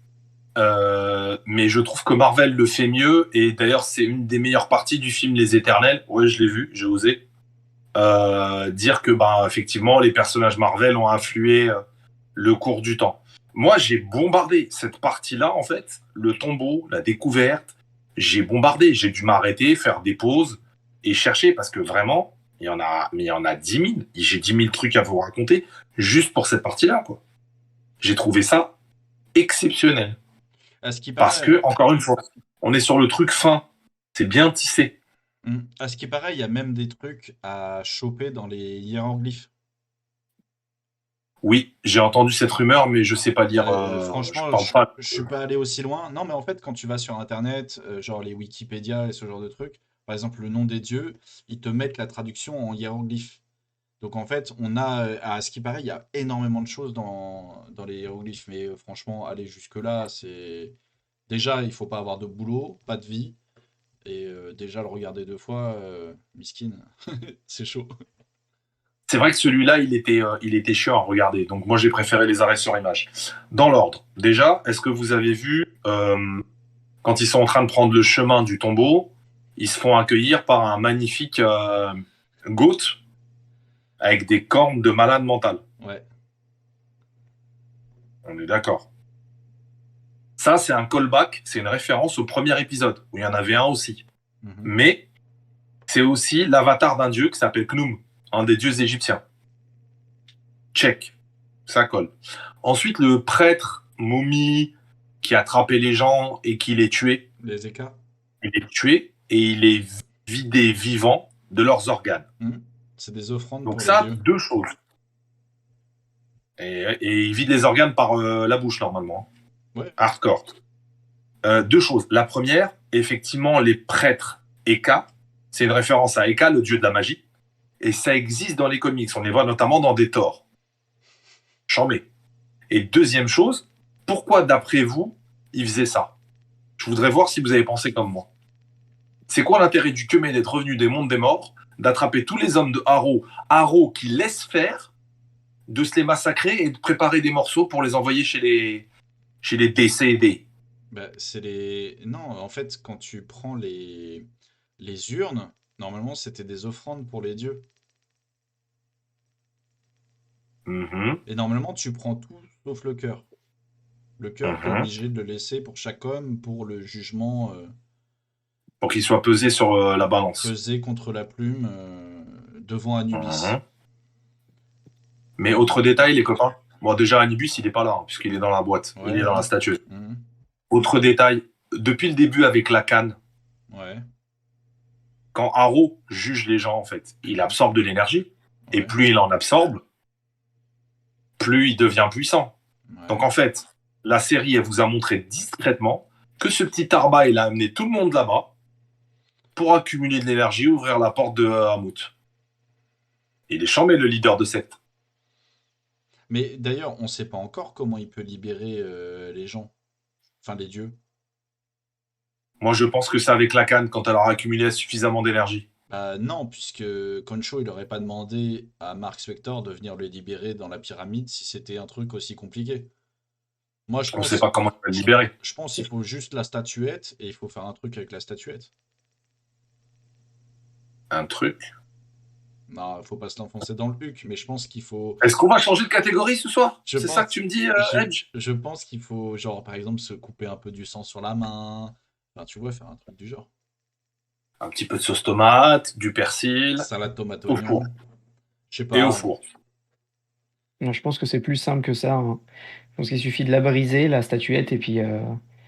mais je trouve que Marvel le fait mieux, et d'ailleurs c'est une des meilleures parties du film Les Éternels. Ouais, je l'ai vu, j'ai osé. Dire que bah, effectivement les personnages Marvel ont influé le cours du temps. Moi j'ai bombardé cette partie-là en fait, le tombeau, la découverte, j'ai bombardé, j'ai dû m'arrêter, faire des pauses et chercher parce que vraiment il y en a 10 000, j'ai 10 000 trucs à vous raconter juste pour cette partie-là quoi. J'ai trouvé ça exceptionnel À ce qui parce paraît, que encore une fois, on est sur le truc fin, c'est bien tissé. à ce qui paraît, il y a même des trucs à choper dans les hiéroglyphes. Oui, j'ai entendu cette rumeur, mais je sais pas dire. Je Franchement, parle pas. je suis pas allé aussi loin. Non, mais en fait, quand tu vas sur Internet, genre les Wikipédia et ce genre de trucs, par exemple le nom des dieux, ils te mettent la traduction en hiéroglyphes. Donc en fait, on a, à ce qui paraît, il y a énormément de choses dans les hiéroglyphes. Mais franchement, aller jusque-là, c'est... Déjà, il faut pas avoir de boulot, pas de vie. Et déjà, le regarder deux fois, miskin, c'est chaud. C'est vrai que celui-là, il était chiant à regarder. Donc moi, j'ai préféré les arrêts sur image. Dans l'ordre. Déjà, est-ce que vous avez vu quand ils sont en train de prendre le chemin du tombeau, ils se font accueillir par un magnifique goat avec des cornes de malade mental. Ouais. On est d'accord. Ça, c'est un callback, c'est une référence au premier épisode où il y en avait un aussi. Mhm. Mais c'est aussi l'avatar d'un dieu qui s'appelle Khnum, un des dieux égyptiens. Check, ça colle. Ensuite, le prêtre momie qui a attrapé les gens et qui les tuait, Les écarts. il est tué et il est vidé vivant de leurs organes. Mhm. C'est des offrandes Donc pour les ça, dieux. deux choses. Et il vide les organes par la bouche normalement. Ouais. Hardcore. Deux choses. La première, effectivement, les prêtres Eka, c'est une référence à Eka, le dieu de la magie, et ça existe dans les comics. On les voit notamment dans des Thor. Chambé. Et deuxième chose, pourquoi d'après vous, il faisait ça? Je voudrais voir si vous avez pensé comme moi. C'est quoi l'intérêt du Kemet d'être revenu des mondes des morts, d'attraper tous les hommes de Harrow qui laissent faire, de se les massacrer et de préparer des morceaux pour les envoyer chez les décédés? Bah, c'est les... Non, en fait, quand tu prends les urnes, normalement, c'était des offrandes pour les dieux. Mhm, Et normalement, tu prends tout sauf le cœur. Le cœur, tu es mhm. obligé de le laisser pour chaque homme pour le jugement Pour qu'il soit pesé sur la balance. pesé contre la plume devant Anubis. Mhm. Mais autre détail, les copains. Bon, déjà, Anubis, il n'est pas là, hein, puisqu'il est dans la boîte. Il Ouais, est dans ouais. la statue. Mhm. Autre détail, depuis le début avec la canne, Ouais. quand Harrow juge les gens, en fait, il absorbe de l'énergie. Et Ouais. plus il en absorbe, plus il devient puissant. Ouais. Donc, en fait, la série, elle vous a montré discrètement que ce petit Tarba, il a amené tout le monde là-bas pour accumuler de l'énergie, ouvrir la porte de Hamut. Il est chambé, le leader de secte. Mais d'ailleurs, on ne sait pas encore comment il peut libérer les gens, enfin les dieux. Moi, je pense que c'est avec la canne quand elle aura accumulé suffisamment d'énergie. Bah non, puisque Concho, il n'aurait pas demandé à Mark Spector de venir le libérer dans la pyramide si c'était un truc aussi compliqué. Moi, On ne sait pas comment il va le libérer. je pense qu'il faut juste la statuette et il faut faire un truc avec la statuette. Un truc. Non, faut pas se l'enfoncer dans le huc, mais je pense qu'il faut. Est-ce qu'on va changer de catégorie ce soir? Je C'est pense- ça que tu me dis, Edge? Je pense qu'il faut, genre, par exemple, se couper un peu du sang sur la main. Enfin, tu vois, faire un truc du genre. Un petit peu de sauce tomate, du persil, Salade tomate au oignon. four. Je sais Et au pas. four. Non, je pense que c'est plus simple que ça, hein. Je pense qu'il suffit de la briser, la statuette, et puis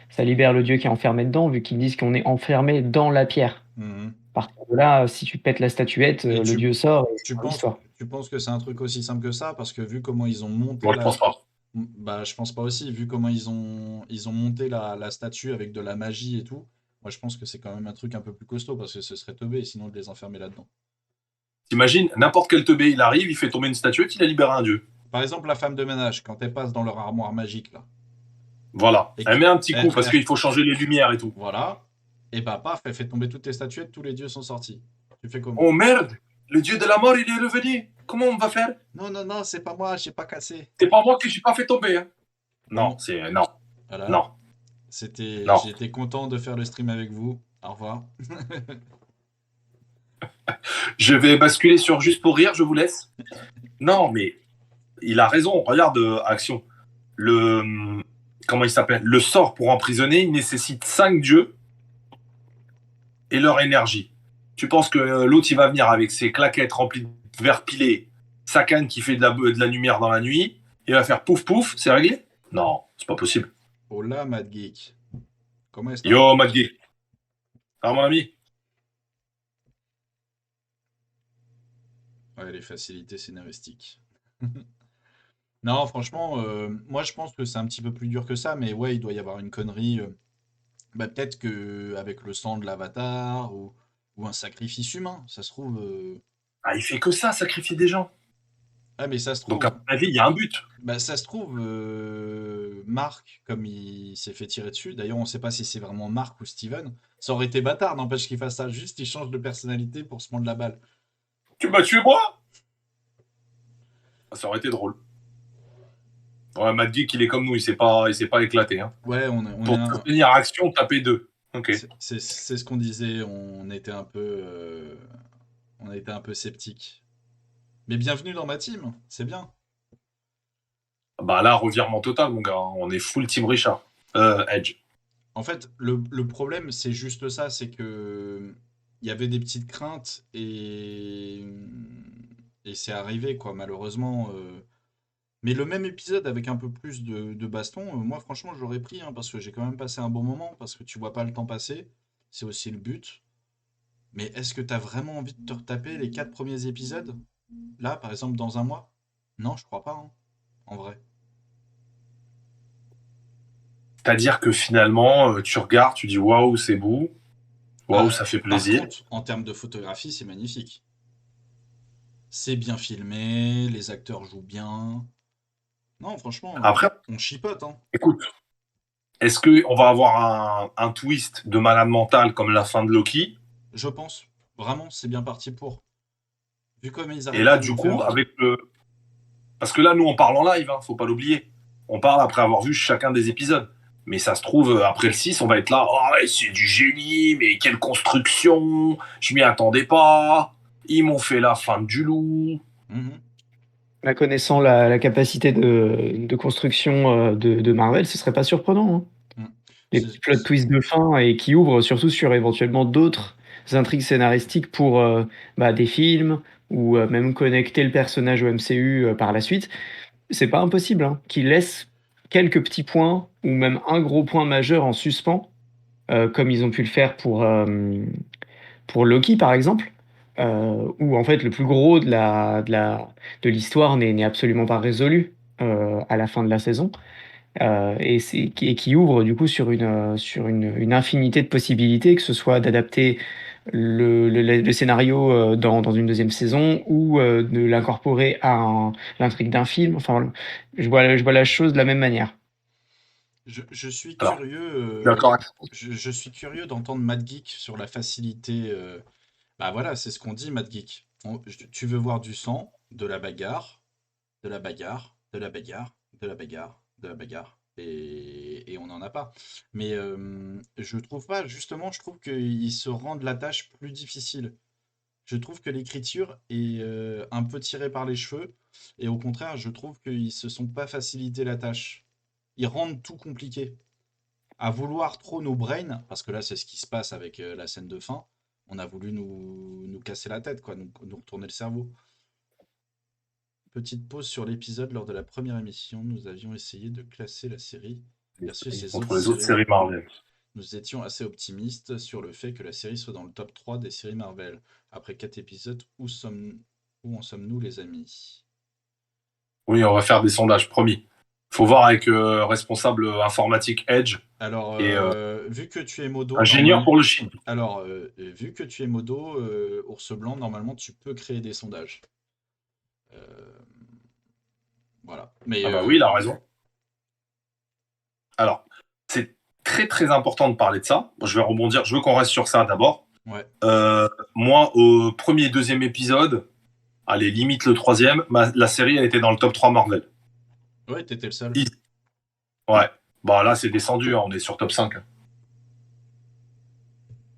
ça libère le dieu qui est enfermé dedans, vu qu'ils disent qu'on est enfermé dans la pierre. Mhm. À partir de là, si tu pètes la statuette, Et le dieu sort et Tu c'est penses, l'histoire. tu penses que c'est un truc aussi simple que ça? Parce que vu comment ils ont monté Moi, je pense pas. Bah, je pense pas aussi. Vu comment ils ont monté la statue avec de la magie et tout, moi, je pense que c'est quand même un truc un peu plus costaud parce que ce serait teubé sinon de les enfermer là-dedans. T'imagines, n'importe quel teubé, il arrive, il fait tomber une statuette, il a libéré un dieu. Par exemple, la femme de ménage, quand elle passe dans leur armoire magique, là. Voilà. Et Elle met un petit coup elle- parce elle- qu'il faut changer les lumières et tout. Voilà. Et bah, paf, elle fait tomber toutes tes statuettes, tous les dieux sont sortis. Tu fais comment? Oh merde! Le dieu de la mort, il est revenu. Comment on va faire? Non, non, non, c'est pas moi, j'ai pas cassé. C'est pas moi que j'ai pas fait tomber. Hein. Bon. Non, c'est. Non. Voilà. Non. C'était. Non. J'étais content de faire le stream avec vous. Au revoir. Je vais basculer sur juste pour rire, je vous laisse. Non, mais il a raison. Regarde, Action. Le. Comment il s'appelle? Le sort pour emprisonner, il nécessite 5 dieux et leur énergie. Tu penses que l'autre, il va venir avec ses claquettes remplies de verre pilé, sa canne qui fait de la lumière dans la nuit, il va faire pouf pouf, c'est réglé? Non, c'est pas possible. Hola, Mad Geek. Comment est-ce que. Yo, Mad Geek. Ah, mon ami. Ouais, les facilités scénaristiques. Non, franchement, moi je pense que c'est un petit peu plus dur que ça, mais ouais, il doit y avoir une connerie. Bah, peut-être que avec le sang de l'avatar ou un sacrifice humain, ça se trouve. Ah, il fait que ça, sacrifier des gens. Ah, mais ça se Donc, trouve. à mon avis, il y a un but. Bah, ça se trouve, Marc, comme il s'est fait tirer dessus, d'ailleurs, on ne sait pas si c'est vraiment Marc ou Steven. Ça aurait été bâtard, n'empêche qu'il fasse ça. Juste, il change de personnalité pour se prendre la balle. Tu m'as tué moi? Ça aurait été drôle. Ouais, Mad Geek, il est comme nous, il s'est pas éclaté. Hein. Ouais, on Pour est un- tenir action, taper 2. Ok. c'est ce qu'on disait. On était un peu sceptique. Mais bienvenue dans ma team, c'est bien. Bah là, revirement total, mon gars. On est full team Richard. Edge. En fait, le problème, c'est juste ça, c'est que il y avait des petites craintes et c'est arrivé, quoi, malheureusement. Mais le même épisode avec un peu plus de baston, moi, franchement, j'aurais pris, hein, parce que j'ai quand même passé un bon moment, parce que tu vois pas le temps passer. C'est aussi le but. Mais est-ce que tu as vraiment envie de te retaper les 4 premiers épisodes? Là, par exemple, dans un mois? Non, je crois pas, hein, en vrai. C'est-à-dire que finalement, tu regardes, tu dis waouh, c'est beau. Waouh, ça fait Par plaisir. contre, en termes de photographie, c'est magnifique. C'est bien filmé, les acteurs jouent bien. Non, franchement, Après, on chipote, hein. écoute, est-ce qu'on va avoir un twist de malade mental comme la fin de Loki? Je pense. Vraiment, c'est bien parti pour. Vu comme ils Et arrivent là, à du nous coup, faire. avec le. Parce que là, nous, on parle en live, hein, faut pas l'oublier. On parle après avoir vu chacun des épisodes. Mais ça se trouve, après le 6, on va être là. Oh, ouais, c'est du génie, mais quelle construction! Je m'y attendais pas. Ils m'ont fait la fin du loup. Mhm. La connaissant la capacité de construction de Marvel, ce serait pas surprenant, hein. Mm. Des petits plot twists de fin et qui ouvrent surtout sur éventuellement d'autres intrigues scénaristiques pour des films ou même connecter le personnage au MCU par la suite. C'est pas impossible, hein, qu'ils laissent quelques petits points ou même un gros point majeur en suspens, comme ils ont pu le faire pour Loki par exemple, où en fait le plus gros de l'histoire n'est absolument pas résolu à la fin de la saison. Et qui ouvre du coup sur une infinité de possibilités, que ce soit d'adapter le scénario dans une deuxième saison ou de l'incorporer à l'intrigue d'un film. Enfin, voilà. Je vois la chose de la même manière. Je suis Alors, curieux, d'accord avec toi. je suis curieux d'entendre Matt Geek sur la facilité. Bah voilà, c'est ce qu'on dit, Matt Geek. Tu veux voir du sang, de la bagarre, de la bagarre, de la bagarre, de la bagarre, de la bagarre. Et on n'en a pas. Mais je trouve pas, justement, je trouve qu'ils se rendent la tâche plus difficile. Je trouve que l'écriture est un peu tirée par les cheveux. Et au contraire, je trouve qu'ils se sont pas facilité la tâche. Ils rendent tout compliqué. À vouloir trop nos brains, parce que là, c'est ce qui se passe avec la scène de fin. On a voulu nous casser la tête, quoi, nous retourner le cerveau. Petite pause sur l'épisode lors de la première émission. Nous avions essayé de classer la série Les versus séries ces autres contre les autres séries. séries Marvel. Nous étions assez optimistes sur le fait que la série soit dans le top 3 des séries Marvel. Après 4 épisodes, où en sommes-nous, les amis? Oui, on va faire des sondages, promis. Faut voir avec responsable informatique Edge Alors, et vu que tu es modo, ingénieur normalement. pour le Chine. Alors, vu que tu es modo, ours blanc, normalement, tu peux créer des sondages. Euh, voilà. Mais Ah bah oui, il a raison. Alors, c'est très très important de parler de ça. Je vais rebondir, je veux qu'on reste sur ça d'abord. ouais. Moi, au premier et deuxième épisode, allez, limite le troisième, la série elle était dans le top 3 Marvel. Ouais, t'étais le seul. Ouais. Bah là, c'est descendu, hein, on est sur top 5.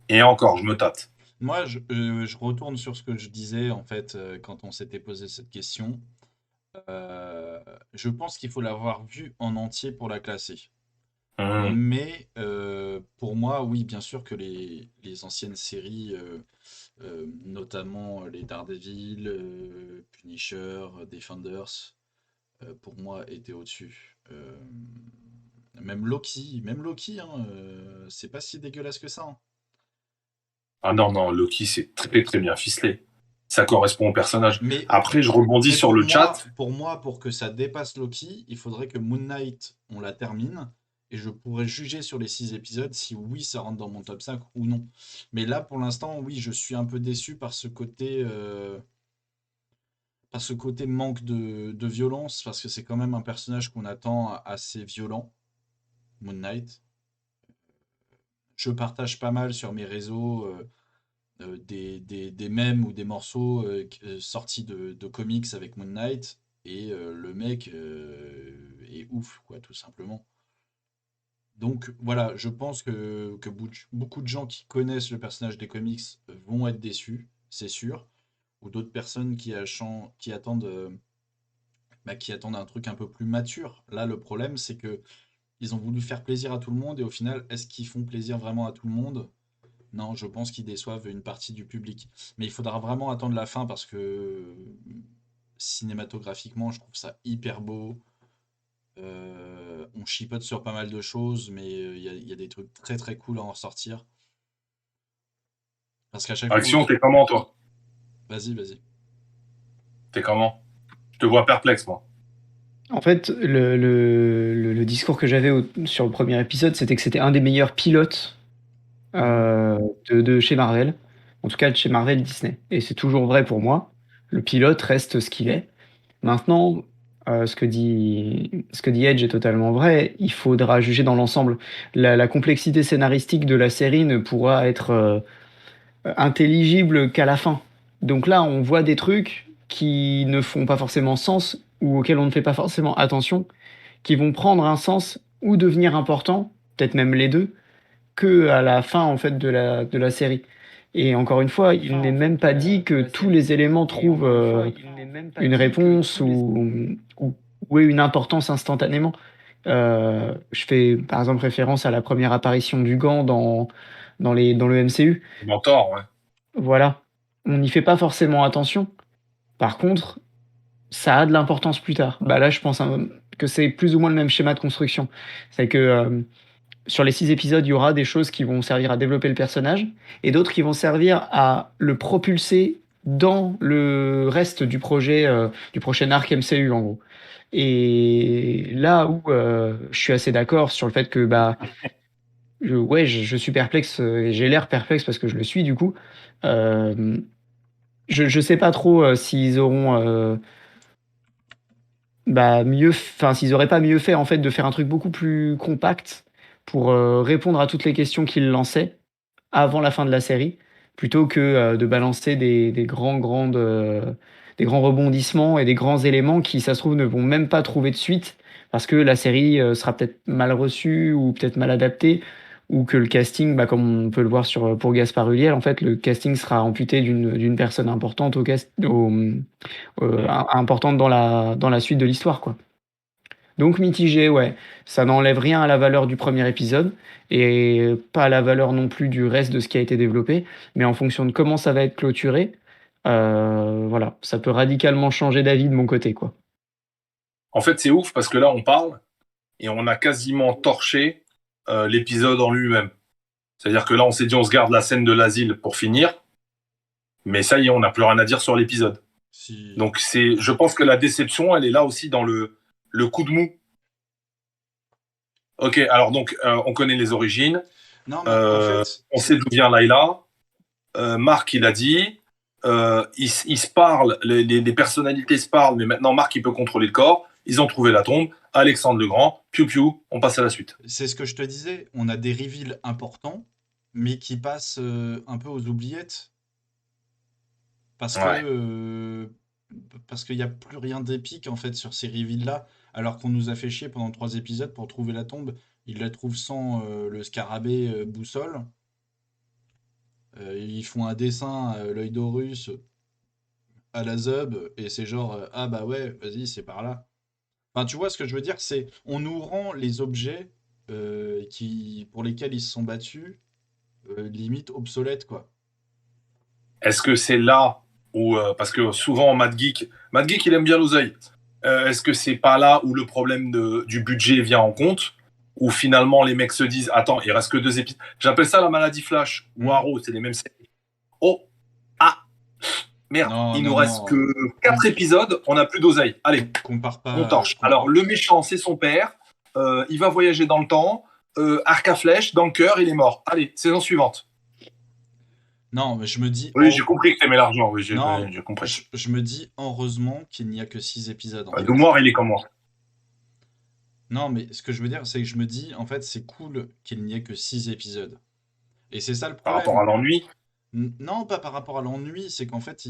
Et encore, je me tâte. Moi, je retourne sur ce que je disais, en fait, quand on s'était posé cette question. Je pense qu'il faut l'avoir vue en entier pour la classer. Mmh. Mais pour moi, oui, bien sûr que les anciennes séries, notamment les Daredevil, Punisher, Defenders, pour moi, étaient au-dessus. Même Loki, hein, c'est pas si dégueulasse que ça, hein. Ah non, non, Loki, c'est très très bien ficelé. Ça correspond au personnage. Mais, Après, je rebondis mais sur le chat. pour que ça dépasse Loki, il faudrait que Moon Knight, on la termine, et je pourrais juger sur les 6 épisodes si oui, ça rentre dans mon top 5 ou non. Mais là, pour l'instant, oui, je suis un peu déçu par ce côté manque de violence, parce que c'est quand même un personnage qu'on attend assez violent, Moon Knight. Je partage pas mal sur mes réseaux des mèmes ou des morceaux sortis de comics avec Moon Knight, et le mec est ouf, quoi, tout simplement. Donc voilà, je pense que beaucoup de gens qui connaissent le personnage des comics vont être déçus, c'est sûr, ou d'autres personnes qui attendent, qui attendent un truc un peu plus mature. Là, le problème, c'est que ils ont voulu faire plaisir à tout le monde, et au final, est-ce qu'ils font plaisir vraiment à tout le monde? Non, je pense qu'ils déçoivent une partie du public. Mais il faudra vraiment attendre la fin, parce que cinématographiquement, je trouve ça hyper beau. On chipote sur pas mal de choses, mais il y a des trucs très très cool à en ressortir. Parce qu'à chaque fois, Action, t'es comment, toi? vas-y, vas-y. T'es comment? Je te vois perplexe, moi. En fait, le discours que j'avais sur le premier épisode, c'était que c'était un des meilleurs pilotes Mhm. de chez Marvel, en tout cas de chez Marvel Disney. Et c'est toujours vrai pour moi. Le pilote reste ce qu'il est. Maintenant, ce que dit Edge est totalement vrai. Il faudra juger dans l'ensemble. La complexité scénaristique de la série ne pourra être intelligible qu'à la fin. Donc là, on voit des trucs qui ne font pas forcément sens ou auxquels on ne fait pas forcément attention, qui vont prendre un sens ou devenir importants, peut-être même les deux, que à la fin en fait de la série. Et encore une fois, il n'est même pas dit que tous les éléments trouvent une réponse ou aient une importance instantanément. Je fais par exemple référence à la première apparition du gant dans le MCU. Mentor, ouais. Voilà, on n'y fait pas forcément attention. Par contre, ça a de l'importance plus tard. Bah là, je pense que c'est plus ou moins le même schéma de construction. C'est que sur les 6 épisodes, il y aura des choses qui vont servir à développer le personnage et d'autres qui vont servir à le propulser dans le reste du projet, du prochain arc MCU en gros. Et là où je suis assez d'accord sur le fait que bah, je suis perplexe, et j'ai l'air perplexe parce que je le suis du coup. Hem, je sais pas trop, s'ils auront, enfin, s'ils auraient pas mieux fait, en fait, de faire un truc beaucoup plus compact pour, répondre à toutes les questions qu'ils lançaient avant la fin de la série, plutôt que, de balancer des grands rebondissements et des grands éléments qui, ça se trouve, ne vont même pas trouver de suite parce que la série, sera peut-être mal reçue ou peut-être mal adaptée ou que le casting, comme on peut le voir pour Gaspard Ulliel, en fait, le casting sera amputé d'une personne importante importante dans la suite de l'histoire, quoi. Donc mitigé, ouais. Ça n'enlève rien à la valeur du premier épisode et pas à la valeur non plus du reste de ce qui a été développé, mais en fonction de comment ça va être clôturé, voilà, ça peut radicalement changer d'avis de mon côté, quoi. En fait, c'est ouf parce que là, on parle et on a quasiment torché l'épisode en lui-même. C'est-à-dire que là, on s'est dit, on se garde la scène de l'asile pour finir, mais ça y est, on n'a plus rien à dire sur l'épisode. Si... Donc, je pense que la déception, elle est là aussi dans le coup de mou. Ok, alors donc, on connaît les origines, Non, mais en fait, on sait d'où vient Layla. Marc, il a dit, ils se parlent, les personnalités se parlent, mais maintenant Marc, il peut contrôler le corps. Ils ont trouvé la tombe. Alexandre le Grand, piou, on passe à la suite. c'est ce que je te disais, on a des reveals importants, mais qui passent un peu aux oubliettes. Parce que Ouais. parce qu'il n'y a plus rien d'épique en fait sur ces reveals-là, alors qu'on nous a fait chier pendant 3 épisodes pour trouver la tombe. Ils la trouvent sans le scarabée boussole. Ils font un dessin à l'œil d'Horus à la Zub, et c'est genre ah bah ouais, vas-y, c'est par là. Enfin, tu vois ce que je veux dire, c'est on nous rend les objets pour lesquels ils se sont battus limite obsolètes quoi. Est-ce que c'est là où, parce que souvent Mad Geek, il aime bien l'oseille. Est-ce que c'est pas là où le problème du budget vient en compte, où finalement les mecs se disent, attends, il reste que 2 épisodes. J'appelle ça la maladie Flash ou Arrow, c'est les mêmes séries. Oh, ah, merde, Non, il nous non, reste non. que 4 épisodes, on n'a plus d'oseille. Allez, Compare on pas. torche. Alors le méchant, c'est son père. Il va voyager dans le temps. Arc à flèche, dans le cœur, il est mort. Allez, saison suivante. Non, mais je me dis. Oui, j'ai compris que t'aimais l'argent. Oui, Non, j'ai compris. je me dis heureusement qu'il n'y a que 6 épisodes en fait. Doumoire, il est comment? Non, mais ce que je veux dire, c'est que je me dis, en fait, c'est cool qu'il n'y ait que 6 épisodes. Et c'est ça le Par rapport problème. à l'ennui. Non, pas par rapport à l'ennui, c'est qu'en fait,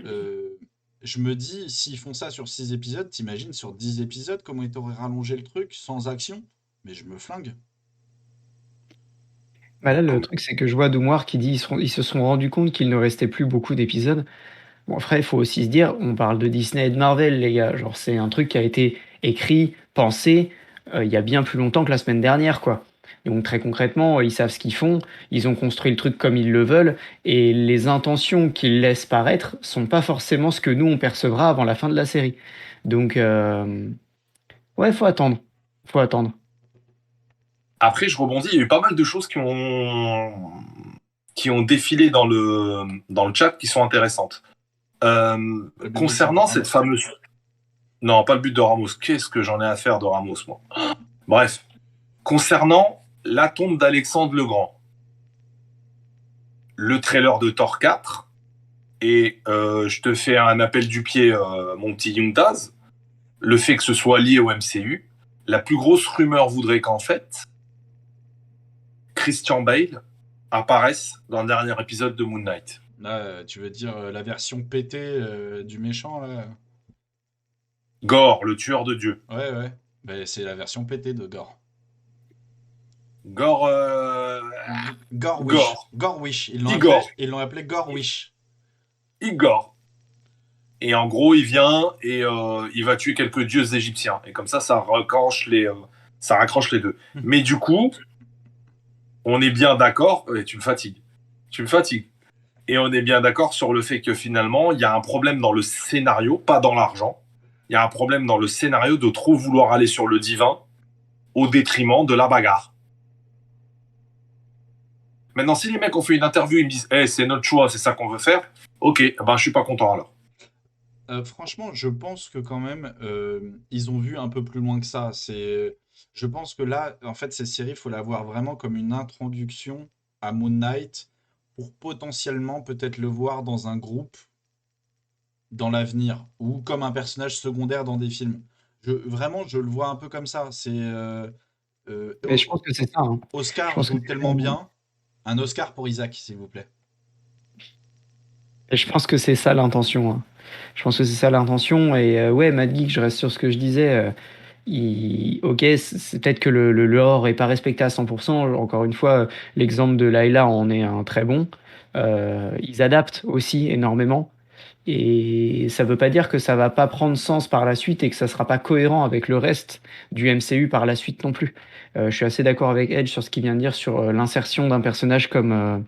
je me dis, s'ils font ça sur 6 épisodes, t'imagines sur 10 épisodes comment ils t'auraient rallongé le truc sans action? Mais je me flingue. Bah, là, le Comme- truc, c'est que je vois Doumoire qui dit: «Ils se sont rendus compte qu'il ne restait plus beaucoup d'épisodes». Bon, après, il faut aussi se dire, on parle de Disney et de Marvel, les gars. Genre, c'est un truc qui a été écrit, pensé, il y a bien plus longtemps que la semaine dernière, quoi. Donc, très concrètement, ils savent ce qu'ils font, ils ont construit le truc comme ils le veulent, et les intentions qu'ils laissent paraître sont pas forcément ce que nous, on percevra avant la fin de la série. Donc, ouais, faut attendre. Faut attendre. Après, je rebondis. Il y a eu pas mal de choses qui ont défilé dans le chat qui sont intéressantes. Le but de Concernant Sergio cette Ramos. fameuse. Non, pas le but de Ramos. Qu'est-ce que j'en ai à faire de Ramos, moi? Bref. Concernant la tombe d'Alexandre le Grand, le trailer de Thor 4, et je te fais un appel du pied, mon petit Yuntaz, le fait que ce soit lié au MCU, la plus grosse rumeur voudrait qu'en fait, Christian Bale apparaisse dans le dernier épisode de Moon Knight. Là, tu veux dire la version pétée du méchant, là? Gore, le tueur de Dieu. Ouais, ouais. Ben, c'est la version pétée de Gore. Gore. Gore-Wish. Gore. Gore-Wish. Igor. Ils l'ont appelé Gore-Wish. Igor. Et en gros, il vient et il va tuer quelques dieux égyptiens. Et comme ça raccroche les deux. Mais du coup, on est bien d'accord. Tu me fatigues. Tu me fatigues. Et on est bien d'accord sur le fait que finalement, il y a un problème dans le scénario, pas dans l'argent. Il y a un problème dans le scénario de trop vouloir aller sur le divin au détriment de la bagarre. Maintenant, si les mecs ont fait une interview, ils me disent hey, c'est notre choix, c'est ça qu'on veut faire, ok, ben je suis pas content alors. Franchement, je pense que quand même, ils ont vu un peu plus loin que ça. Je pense que là, en fait, cette série, il faut la voir vraiment comme une introduction à Moon Knight pour potentiellement peut-être le voir dans un groupe dans l'avenir ou comme un personnage secondaire dans des films. Vraiment, je le vois un peu comme ça. Mais je pense que c'est ça, hein. Je Oscar pense que joue c'est tellement bien. Un Oscar pour Isaac, s'il vous plaît. et je pense que c'est ça l'intention, hein. Je pense que c'est ça l'intention. Et ouais, Mad Geek, je reste sur ce que je disais. Ok, c'est peut-être que le lore est pas respecté à 100%. Encore une fois, l'exemple de Layla en est un très bon. Ils adaptent aussi énormément. Et ça veut pas dire que ça va pas prendre sens par la suite et que ça sera pas cohérent avec le reste du MCU par la suite non plus. Je suis assez d'accord avec Edge sur ce qu'il vient de dire sur l'insertion d'un personnage comme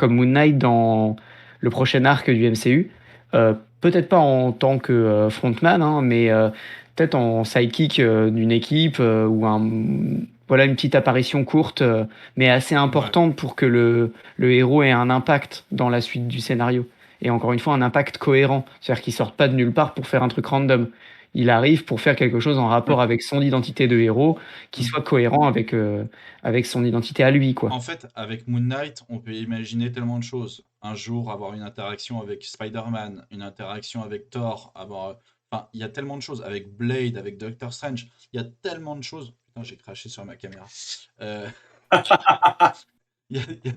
Moon Knight dans le prochain arc du MCU. Peut-être pas en tant que frontman, hein, mais peut-être en sidekick d'une équipe ou voilà, une petite apparition courte, mais assez Ouais. importante pour que le héros ait un impact dans la suite du scénario. Et encore une fois, un impact cohérent. C'est-à-dire qu'il sort pas de nulle part pour faire un truc random. Il arrive pour faire quelque chose en rapport avec son identité de héros, qui soit cohérent avec son identité à lui, quoi. En fait, avec Moon Knight, on peut imaginer tellement de choses. Un jour, avoir une interaction avec Spider-Man, une interaction avec Thor, avoir... Enfin, il y a tellement de choses. Avec Blade, avec Doctor Strange, il y a tellement de choses. Putain, j'ai craché sur ma caméra. Euh, il y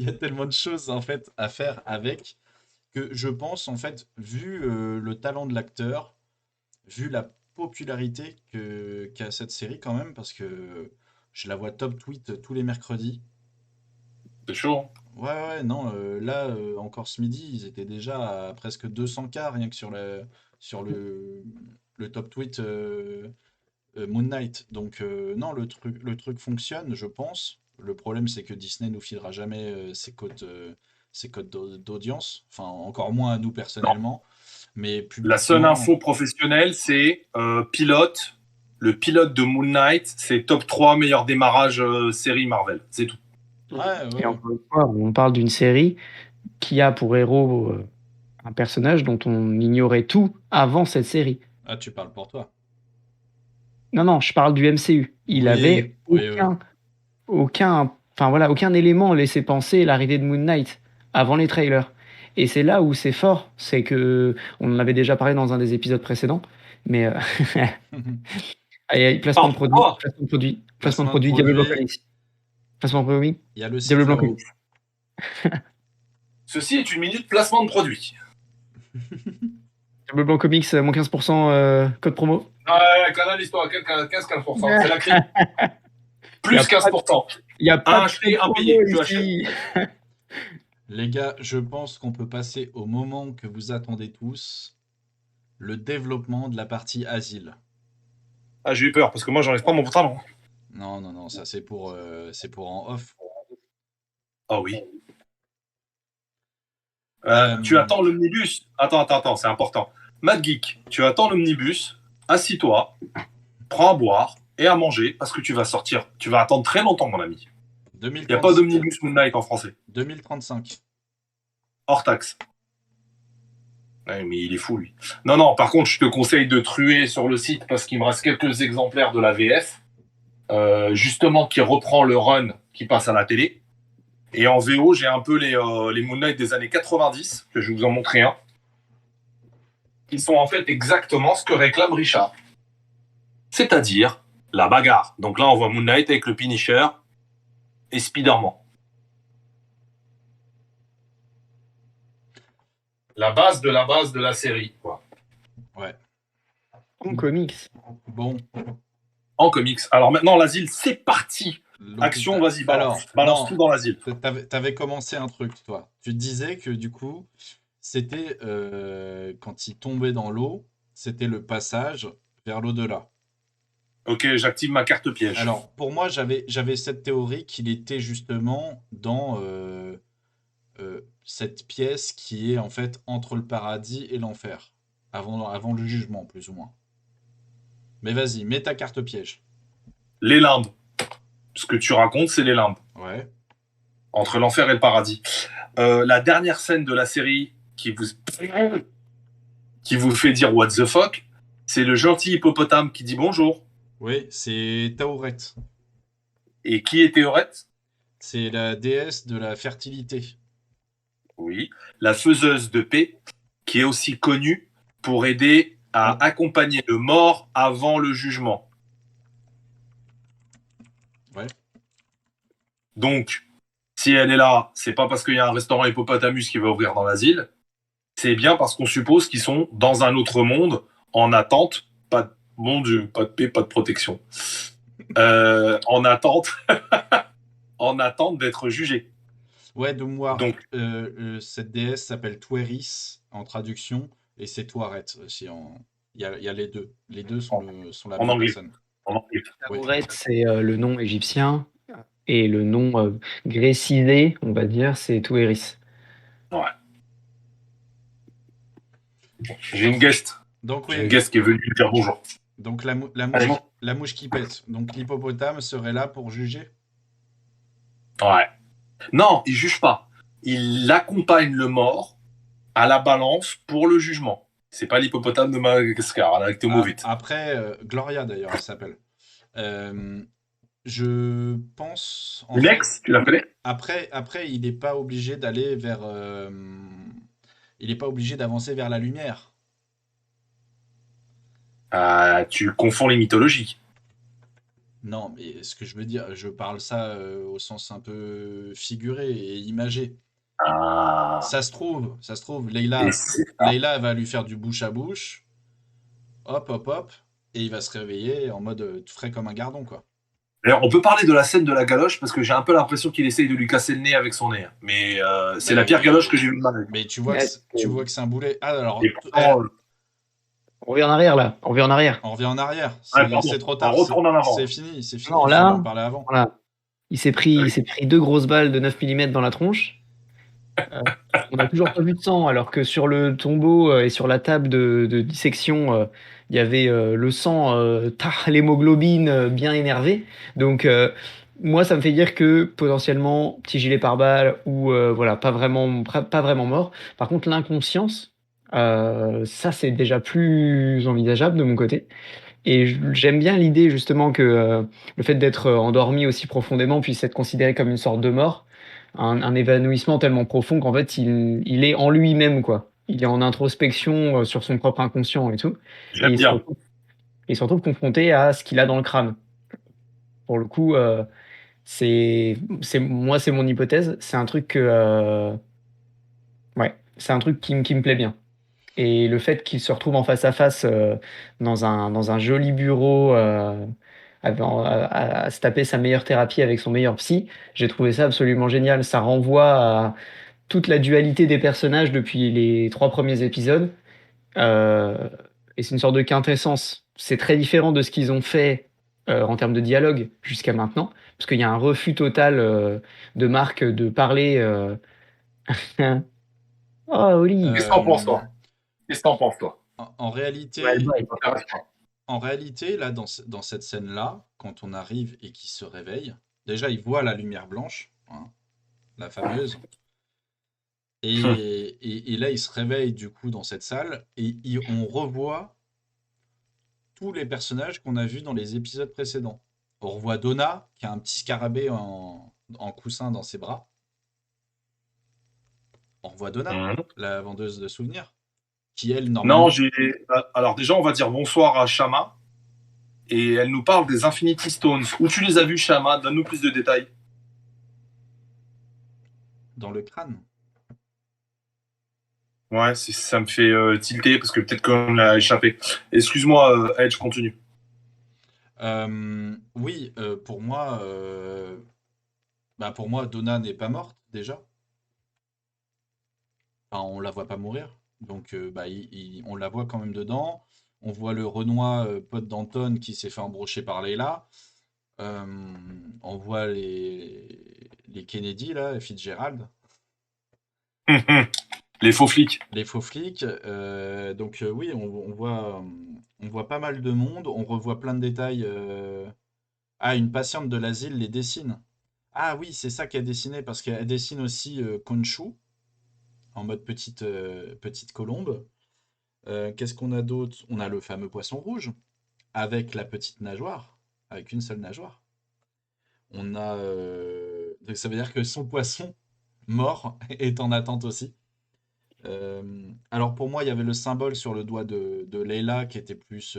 a tellement de choses, en fait, à faire avec, que je pense, en fait, vu le talent de l'acteur, vu la popularité qu'a cette série quand même, parce que je la vois top tweet tous les mercredis. C'est chaud, hein. Ouais, ouais, non, là, encore ce midi, ils étaient déjà à presque 200K rien que sur le top tweet Moon Knight. Donc, non, le truc fonctionne, je pense. Le problème, c'est que Disney nous filera jamais ses codes d'audience. Enfin, encore moins à nous personnellement. Mais La seule publiquement, info professionnelle, c'est pilote. Le pilote de Moon Knight, c'est top 3 meilleur démarrage série Marvel. C'est tout. ouais, Et ouais. encore une fois, on parle d'une série qui a pour héros un personnage dont on ignorait tout avant cette série. Ah, tu parles pour toi. Non, non, je parle du MCU. Il Oui, avait oui, oui. enfin voilà, aucun élément laissait penser l'arrivée de Moon Knight avant les trailers. Et c'est là où c'est fort, c'est que on en avait déjà parlé dans un des épisodes précédents, mais Oh, oh, placement de Placement de produit, Diablo Blanc produit, Comics. Placement de produit, il y a le Diablo site Blanc là-haut. Comics. ceci est une minute placement de produit. Diablo Blanc Comics, moins 15% code promo. Ouais, canal histoire, 15-15%. C'est la crise. Il n'y a Plus pas, 15%. y a pas Un de code acheté, un promo payé. Tu achètes. ici. Les gars, je pense qu'on peut passer au moment que vous attendez tous, le développement de la partie asile. Ah, j'ai eu peur parce que moi, j'enlève pas mon pantalon. Non, non, non, ça c'est pour en off. Ah oui. Tu Euh, attends l'omnibus. Attends, c'est important. Mad Geek, tu attends l'omnibus, assis-toi, prends à boire et à manger parce que tu vas sortir. Tu vas attendre très longtemps, mon ami. Il n'y a pas 2030, d'omnibus Moon Knight en français. 2035. Hors taxe. Ouais, mais il est fou, lui. Non, non, par contre, je te conseille de truer sur le site parce qu'il me reste quelques exemplaires de la VF, justement, qui reprend le run qui passe à la télé. Et en VO, j'ai un peu les Moon Knight des années 90, que je vais vous en montrer un, qui sont en fait exactement ce que réclame Richard. C'est-à-dire la bagarre. Donc là, on voit Moon Knight avec le Punisher et Spider-Man. La base de la série, quoi. Ouais. En comics. Bon, En comics. Alors maintenant, l'asile, c'est parti. Action, l'hôpital. vas-y, Alors, balance. Balance non, tout dans l'asile. t'avais commencé un truc, toi. Tu te disais que du coup, c'était quand il tombait dans l'eau, c'était le passage vers l'au-delà. Ok, j'active ma carte piège. Alors, pour moi, j'avais cette théorie qu'il était justement dans cette pièce qui est en fait entre le paradis et l'enfer, avant le jugement, plus ou moins. Mais vas-y, mets ta carte piège. Les limbes. Ce que tu racontes, c'est les limbes. Ouais. Entre l'enfer et le paradis. La dernière scène de la série qui vous fait dire what the fuck, c'est le gentil hippopotame qui dit bonjour. Oui, c'est Taouret. Et qui est Théoret? C'est la déesse de la fertilité. Oui, la faiseuse de paix, qui est aussi connue pour aider à accompagner le mort avant le jugement. Ouais. Donc, si elle est là, c'est pas parce qu'il y a un restaurant hippopotamus qui va ouvrir dans l'asile, c'est bien parce qu'on suppose qu'ils sont dans un autre monde, en attente, mon Dieu, pas de paix, pas de protection, en attente, en attente d'être jugés. Ouais, de moi. Donc, Cette déesse s'appelle Twerris en traduction, et c'est Touaret aussi. Il y a les deux. Les deux sont la en même anglais. personne. En anglais. Oui. Tauret, c'est le nom égyptien, et le nom grécisé, on va dire, c'est Touéris. Ouais. J'ai une guest. Donc J'ai une oui, guest qui est venue me dire bonjour. donc Allez, bon. la mouche qui pète. Donc l'hippopotame serait là pour juger. Ouais. Non, il juge pas. Il accompagne le mort à la balance pour le jugement. C'est pas l'hippopotame de Madagascar, avec Tomovit. Après, Gloria d'ailleurs, elle s'appelle. Je pense en fait. Lex, tu la connais? Après, il n'est pas obligé d'aller vers. Il n'est pas obligé d'avancer vers la lumière. Tu confonds les mythologies. Non, mais ce que je veux dire, je parle ça au sens un peu figuré et imagé. Ah. Ça se trouve, Et c'est ça. Leïla elle va lui faire du bouche à bouche, hop, hop, hop, et il va se réveiller en mode frais comme un gardon, quoi. D'ailleurs, on peut parler de la scène de la galoche parce que j'ai un peu l'impression qu'il essaye de lui casser le nez avec son nez. Mais c'est la pire galoche que j'ai vue de ma vie. Mais tu vois que c'est un boulet. Ah, alors, Et pourtant, On revient en arrière là, on revient en arrière. on revient en arrière. pardon, C'est trop on tard. retourne en avant. C'est fini, c'est fini. Non, Il là, fallait en parler avant. voilà. Il s'est pris 2 grosses balles de 9 mm dans la tronche. On n'a toujours pas vu de sang, alors que sur le tombeau et sur la table de dissection, il y avait le sang, l'hémoglobine bien énervé. Donc, moi, ça me fait dire que potentiellement, petit gilet pare-balles ou voilà, pas vraiment mort. Par contre, l'inconscience, ça, c'est déjà plus envisageable de mon côté. Et j'aime bien l'idée justement que le fait d'être endormi aussi profondément puisse être considéré comme une sorte de mort, un évanouissement tellement profond qu'en fait il est en lui-même quoi. Il est en introspection sur son propre inconscient et tout, et J'aime bien. il se retrouve confronté à ce qu'il a dans le crâne. Pour le coup, c'est mon hypothèse. C'est un truc que, ouais, c'est un truc qui me plaît bien. Et le fait qu'il se retrouve en face à face dans un joli bureau à se taper sa meilleure thérapie avec son meilleur psy, j'ai trouvé ça absolument génial. Ça renvoie à toute la dualité des personnages depuis les 3 premiers épisodes. Euh, et c'est une sorte de quintessence. C'est très différent de ce qu'ils ont fait en termes de dialogue jusqu'à maintenant, parce qu'il y a un refus total de Marc de parler. Oh, Oli! Qu'est-ce que t'en penses, toi? Qu'est-ce que t'en penses, toi? En Ouais, le réalité, boy. en réalité, là, dans cette scène-là, quand on arrive et qu'il se réveille, déjà, il voit la lumière blanche, hein, la fameuse, et là, il se réveille du coup dans cette salle, et on revoit tous les personnages qu'on a vus dans les épisodes précédents. On revoit Donna, qui a un petit scarabée en coussin dans ses bras. On revoit Donna, Mhm. la vendeuse de souvenirs, qui elle, Non, normalement... alors déjà, on va dire bonsoir à Shama. Et elle nous parle des Infinity Stones. Où tu les as vus, Shama? Donne-nous plus de détails. dans le crâne. Ouais, ça me fait tilter parce que peut-être qu'on l'a échappé. Excuse-moi, Edge, continue. Oui, pour moi, Donna n'est pas morte déjà. Enfin, on la voit pas mourir. Donc, on la voit quand même dedans. On voit le Renoir, pote d'Anton, qui s'est fait embrocher par Leila. On voit les Kennedy, là, Fitzgerald, Les faux flics. les faux flics. Oui, on voit pas mal de monde. On revoit plein de détails. Ah, une patiente de l'asile les dessine. Ah oui, c'est ça qu'elle dessinait, parce qu'elle dessine aussi Khonshu, en mode petite colombe. Qu'est-ce qu'on a d'autre? On a le fameux poisson rouge, avec la petite nageoire, avec une seule nageoire. On a, donc ça veut dire que son poisson mort est en attente aussi. Alors pour moi, il y avait le symbole sur le doigt de Leila qui était plus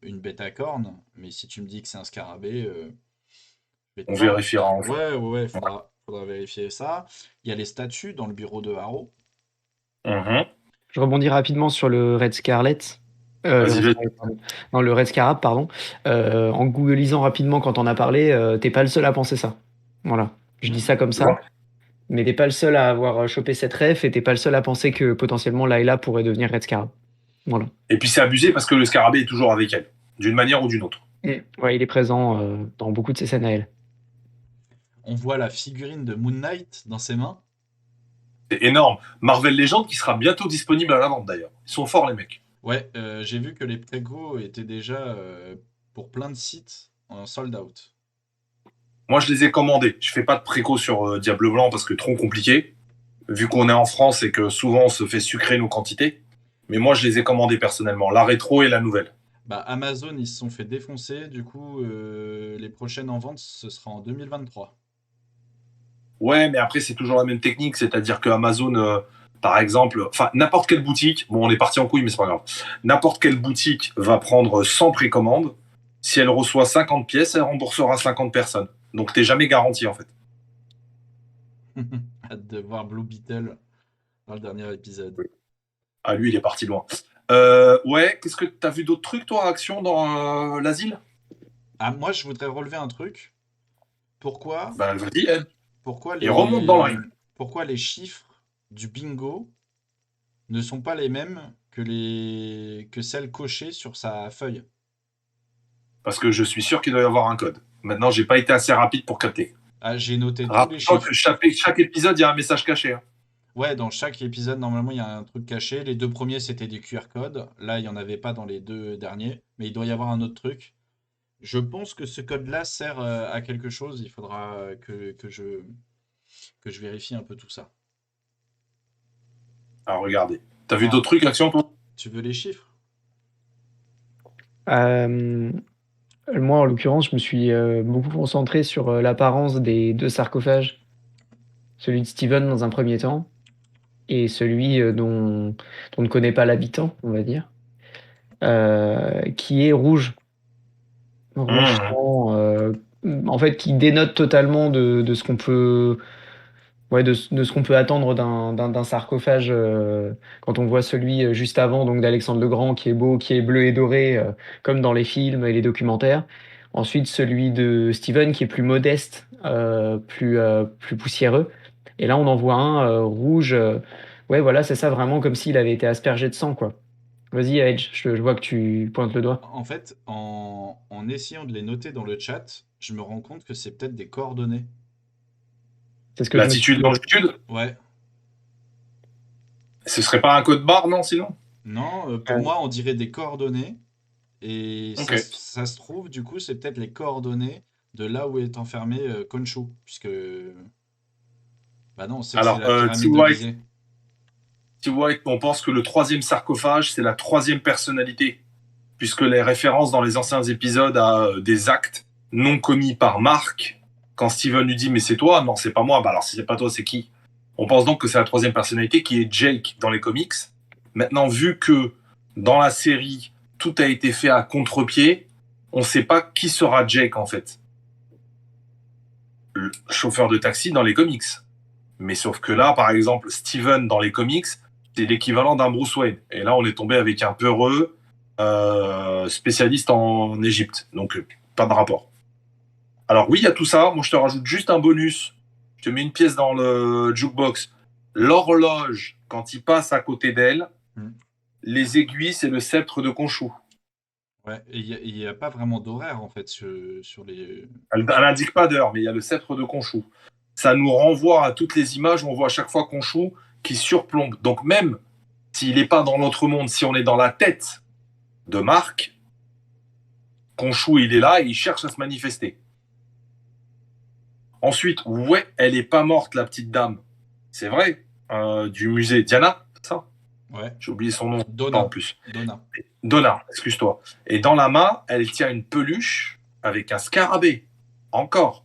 une bête à cornes, mais si tu me dis que c'est un scarabée, je vais te On croire. vérifiera en fait. Ouais, faudra vérifier ça. Il y a les statues dans le bureau de Haro. Mhm. Je rebondis rapidement sur le Red Scarlet. Le Vas-y, Red Scarlet, pardon. Non, le Red Scarab, pardon. En googlisant rapidement quand on a parlé, t'es pas le seul à penser ça. Voilà. Je dis ça comme ça. Mais t'es pas le seul à avoir chopé cette ref et t'es pas le seul à penser que potentiellement Layla pourrait devenir Red Scarab. Voilà. Et puis c'est abusé parce que le scarabée est toujours avec elle, d'une manière ou d'une autre. Ouais, il est présent dans beaucoup de ses scènes à elle. On voit la figurine de Moon Knight dans ses mains. C'est énorme. Marvel Legends qui sera bientôt disponible à la vente d'ailleurs. Ils sont forts les mecs. Ouais, j'ai vu que les préco étaient déjà pour plein de sites en sold out. Moi je les ai commandés. Je fais pas de préco sur Diable Blanc parce que trop compliqué. Vu qu'on est en France et que souvent on se fait sucrer nos quantités. Mais moi je les ai commandés personnellement. La rétro et la nouvelle. Bah, Amazon, ils se sont fait défoncer. Du coup, les prochaines en vente, ce sera en 2023. Ouais, mais après c'est toujours la même technique. C'est-à-dire que Amazon, par exemple, enfin n'importe quelle boutique, bon on est parti en couille mais c'est pas grave. N'importe quelle boutique va prendre 100 précommandes. Si elle reçoit 50 pièces, elle remboursera 50 personnes. Donc t'es jamais garanti en fait. Hâte de voir Blue Beetle dans le dernier épisode. Ah, lui, il est parti loin. Ouais, qu'est-ce que t'as vu d'autres trucs, toi, Action, dans l'asile? Ah, moi, je voudrais relever un truc. Pourquoi, Bah, vas-y, Ed. pourquoi Et remonte dans le les, ring. pourquoi les chiffres du bingo ne sont pas les mêmes que celles cochées sur sa feuille? Parce que je suis sûr qu'il doit y avoir un code. Maintenant, j'ai pas été assez rapide pour capter. Ah, j'ai noté tous les Rappelle-toi chiffres. que chaque épisode, il y a un message caché. Hein. Ouais, dans chaque épisode, normalement, il y a un truc caché. Les deux premiers, c'était des QR codes. Là, il n'y en avait pas dans les deux derniers. Mais il doit y avoir un autre truc. Je pense que ce code-là sert à quelque chose. Il faudra que je vérifie un peu tout ça. Alors, regardez. T'as vu Ah, d'autres trucs, Action, toi? tu veux les chiffres? Euh, Moi, en l'occurrence, je me suis beaucoup concentré sur l'apparence des deux sarcophages. Celui de Steven dans un premier temps et celui dont on ne connaît pas l'habitant, on va dire, qui est rouge. Rouge Mmh. sang, en fait, qui dénote totalement de ce qu'on peut, ouais, de ce qu'on peut attendre d'un sarcophage quand on voit celui juste avant, donc d'Alexandre le Grand, qui est beau, qui est bleu et doré, comme dans les films et les documentaires. Ensuite, celui de Steven, qui est plus modeste, plus poussiéreux. Et là, on en voit un rouge. Ouais, voilà, c'est ça, vraiment comme s'il avait été aspergé de sang, quoi. Vas-y, Edge, je vois que tu pointes le doigt. En fait, en essayant de les noter dans le chat, je me rends compte que c'est peut-être des coordonnées. C'est ce que je me suis Latitude, dit. longitude? Ouais. Ce serait pas un code barre, non, sinon? Non, pour moi, on dirait des coordonnées. Et Ok. ça se trouve, du coup, c'est peut-être les coordonnées de là où est enfermé Khonshu. Puisque, bah non, c'est Alors, la pyramide de Gizeh. White, on pense que le troisième sarcophage, c'est la troisième personnalité. Puisque les références dans les anciens épisodes à des actes non commis par Mark, quand Steven lui dit mais c'est toi, non c'est pas moi, bah alors si c'est pas toi c'est qui? On pense donc que c'est la troisième personnalité qui est Jake dans les comics. Maintenant vu que dans la série tout a été fait à contre-pied, on sait pas qui sera Jake en fait. Le chauffeur de taxi dans les comics. Mais sauf que là par exemple Steven dans les comics c'est l'équivalent d'un Bruce Wayne. Et là on est tombé avec un peureux spécialiste en Égypte. Donc, pas de rapport. Alors oui, il y a tout ça. Moi, je te rajoute juste un bonus. Je te mets une pièce dans le jukebox. L'horloge, quand il passe à côté d'elle, Hmm. les aiguilles, c'est le sceptre de Khonshu. Ouais, et il y a pas vraiment d'horaire, en fait, sur les... Elle n'indique pas d'heure, mais il y a le sceptre de Khonshu. Ça nous renvoie à toutes les images où on voit à chaque fois Khonshu qui surplombe. Donc même s'il n'est pas dans l'autre monde, si on est dans la tête de Marc, Khonshu, il est là et il cherche à se manifester. Ensuite, ouais, elle est pas morte, la petite dame. C'est vrai, du musée Diana, ça. Ouais. J'ai oublié son nom Donna. en plus. Donna. Donna, excuse-toi. Et dans la main, elle tient une peluche avec un scarabée. Encore.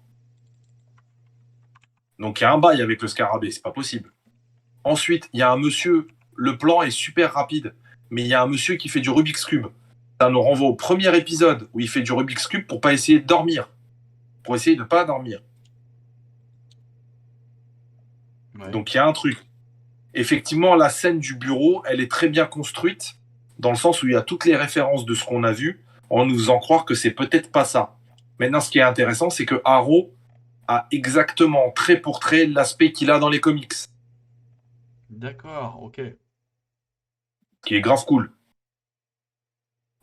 Donc il y a un bail avec le scarabée, c'est pas possible. Ensuite, il y a un monsieur, le plan est super rapide, mais il y a un monsieur qui fait du Rubik's Cube. Ça nous renvoie au premier épisode où il fait du Rubik's Cube pour pas essayer de dormir. Pour essayer de pas dormir. Ouais. Donc il y a un truc. Effectivement, la scène du bureau, elle est très bien construite, dans le sens où il y a toutes les références de ce qu'on a vu, en nous faisant croire que c'est peut-être pas ça. Maintenant, ce qui est intéressant, c'est que Arrow a exactement trait pour trait l'aspect qu'il a dans les comics, D'accord, ok. qui est grave cool.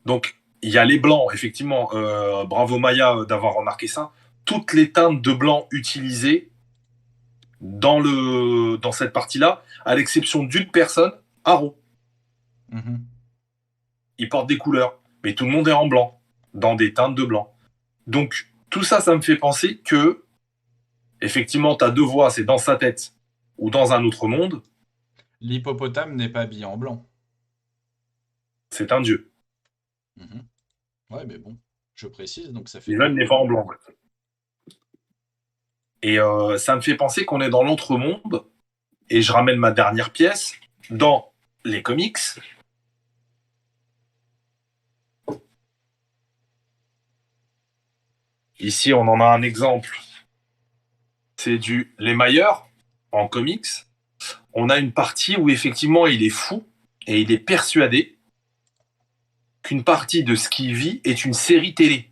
Donc, il y a les blancs, effectivement, bravo Maya d'avoir remarqué ça. Toutes les teintes de blanc utilisées dans cette partie-là, à l'exception d'une personne, Arrow. Mhm. Il porte des couleurs, mais tout le monde est en blanc, dans des teintes de blanc. Donc, tout ça, ça me fait penser que, effectivement, ta deux voix, c'est dans sa tête ou dans un autre monde, L'hippopotame n'est pas habillé en blanc. c'est un dieu. Mhm. Ouais, mais bon, je précise, donc ça fait Steven deux. n'est pas en blanc. Et ça me fait penser qu'on est dans l'autre monde. Et je ramène ma dernière pièce dans les comics. Ici, on en a un exemple. C'est du Les Mailleurs en comics. On a une partie où effectivement il est fou et il est persuadé qu'une partie de ce qu'il vit est une série télé.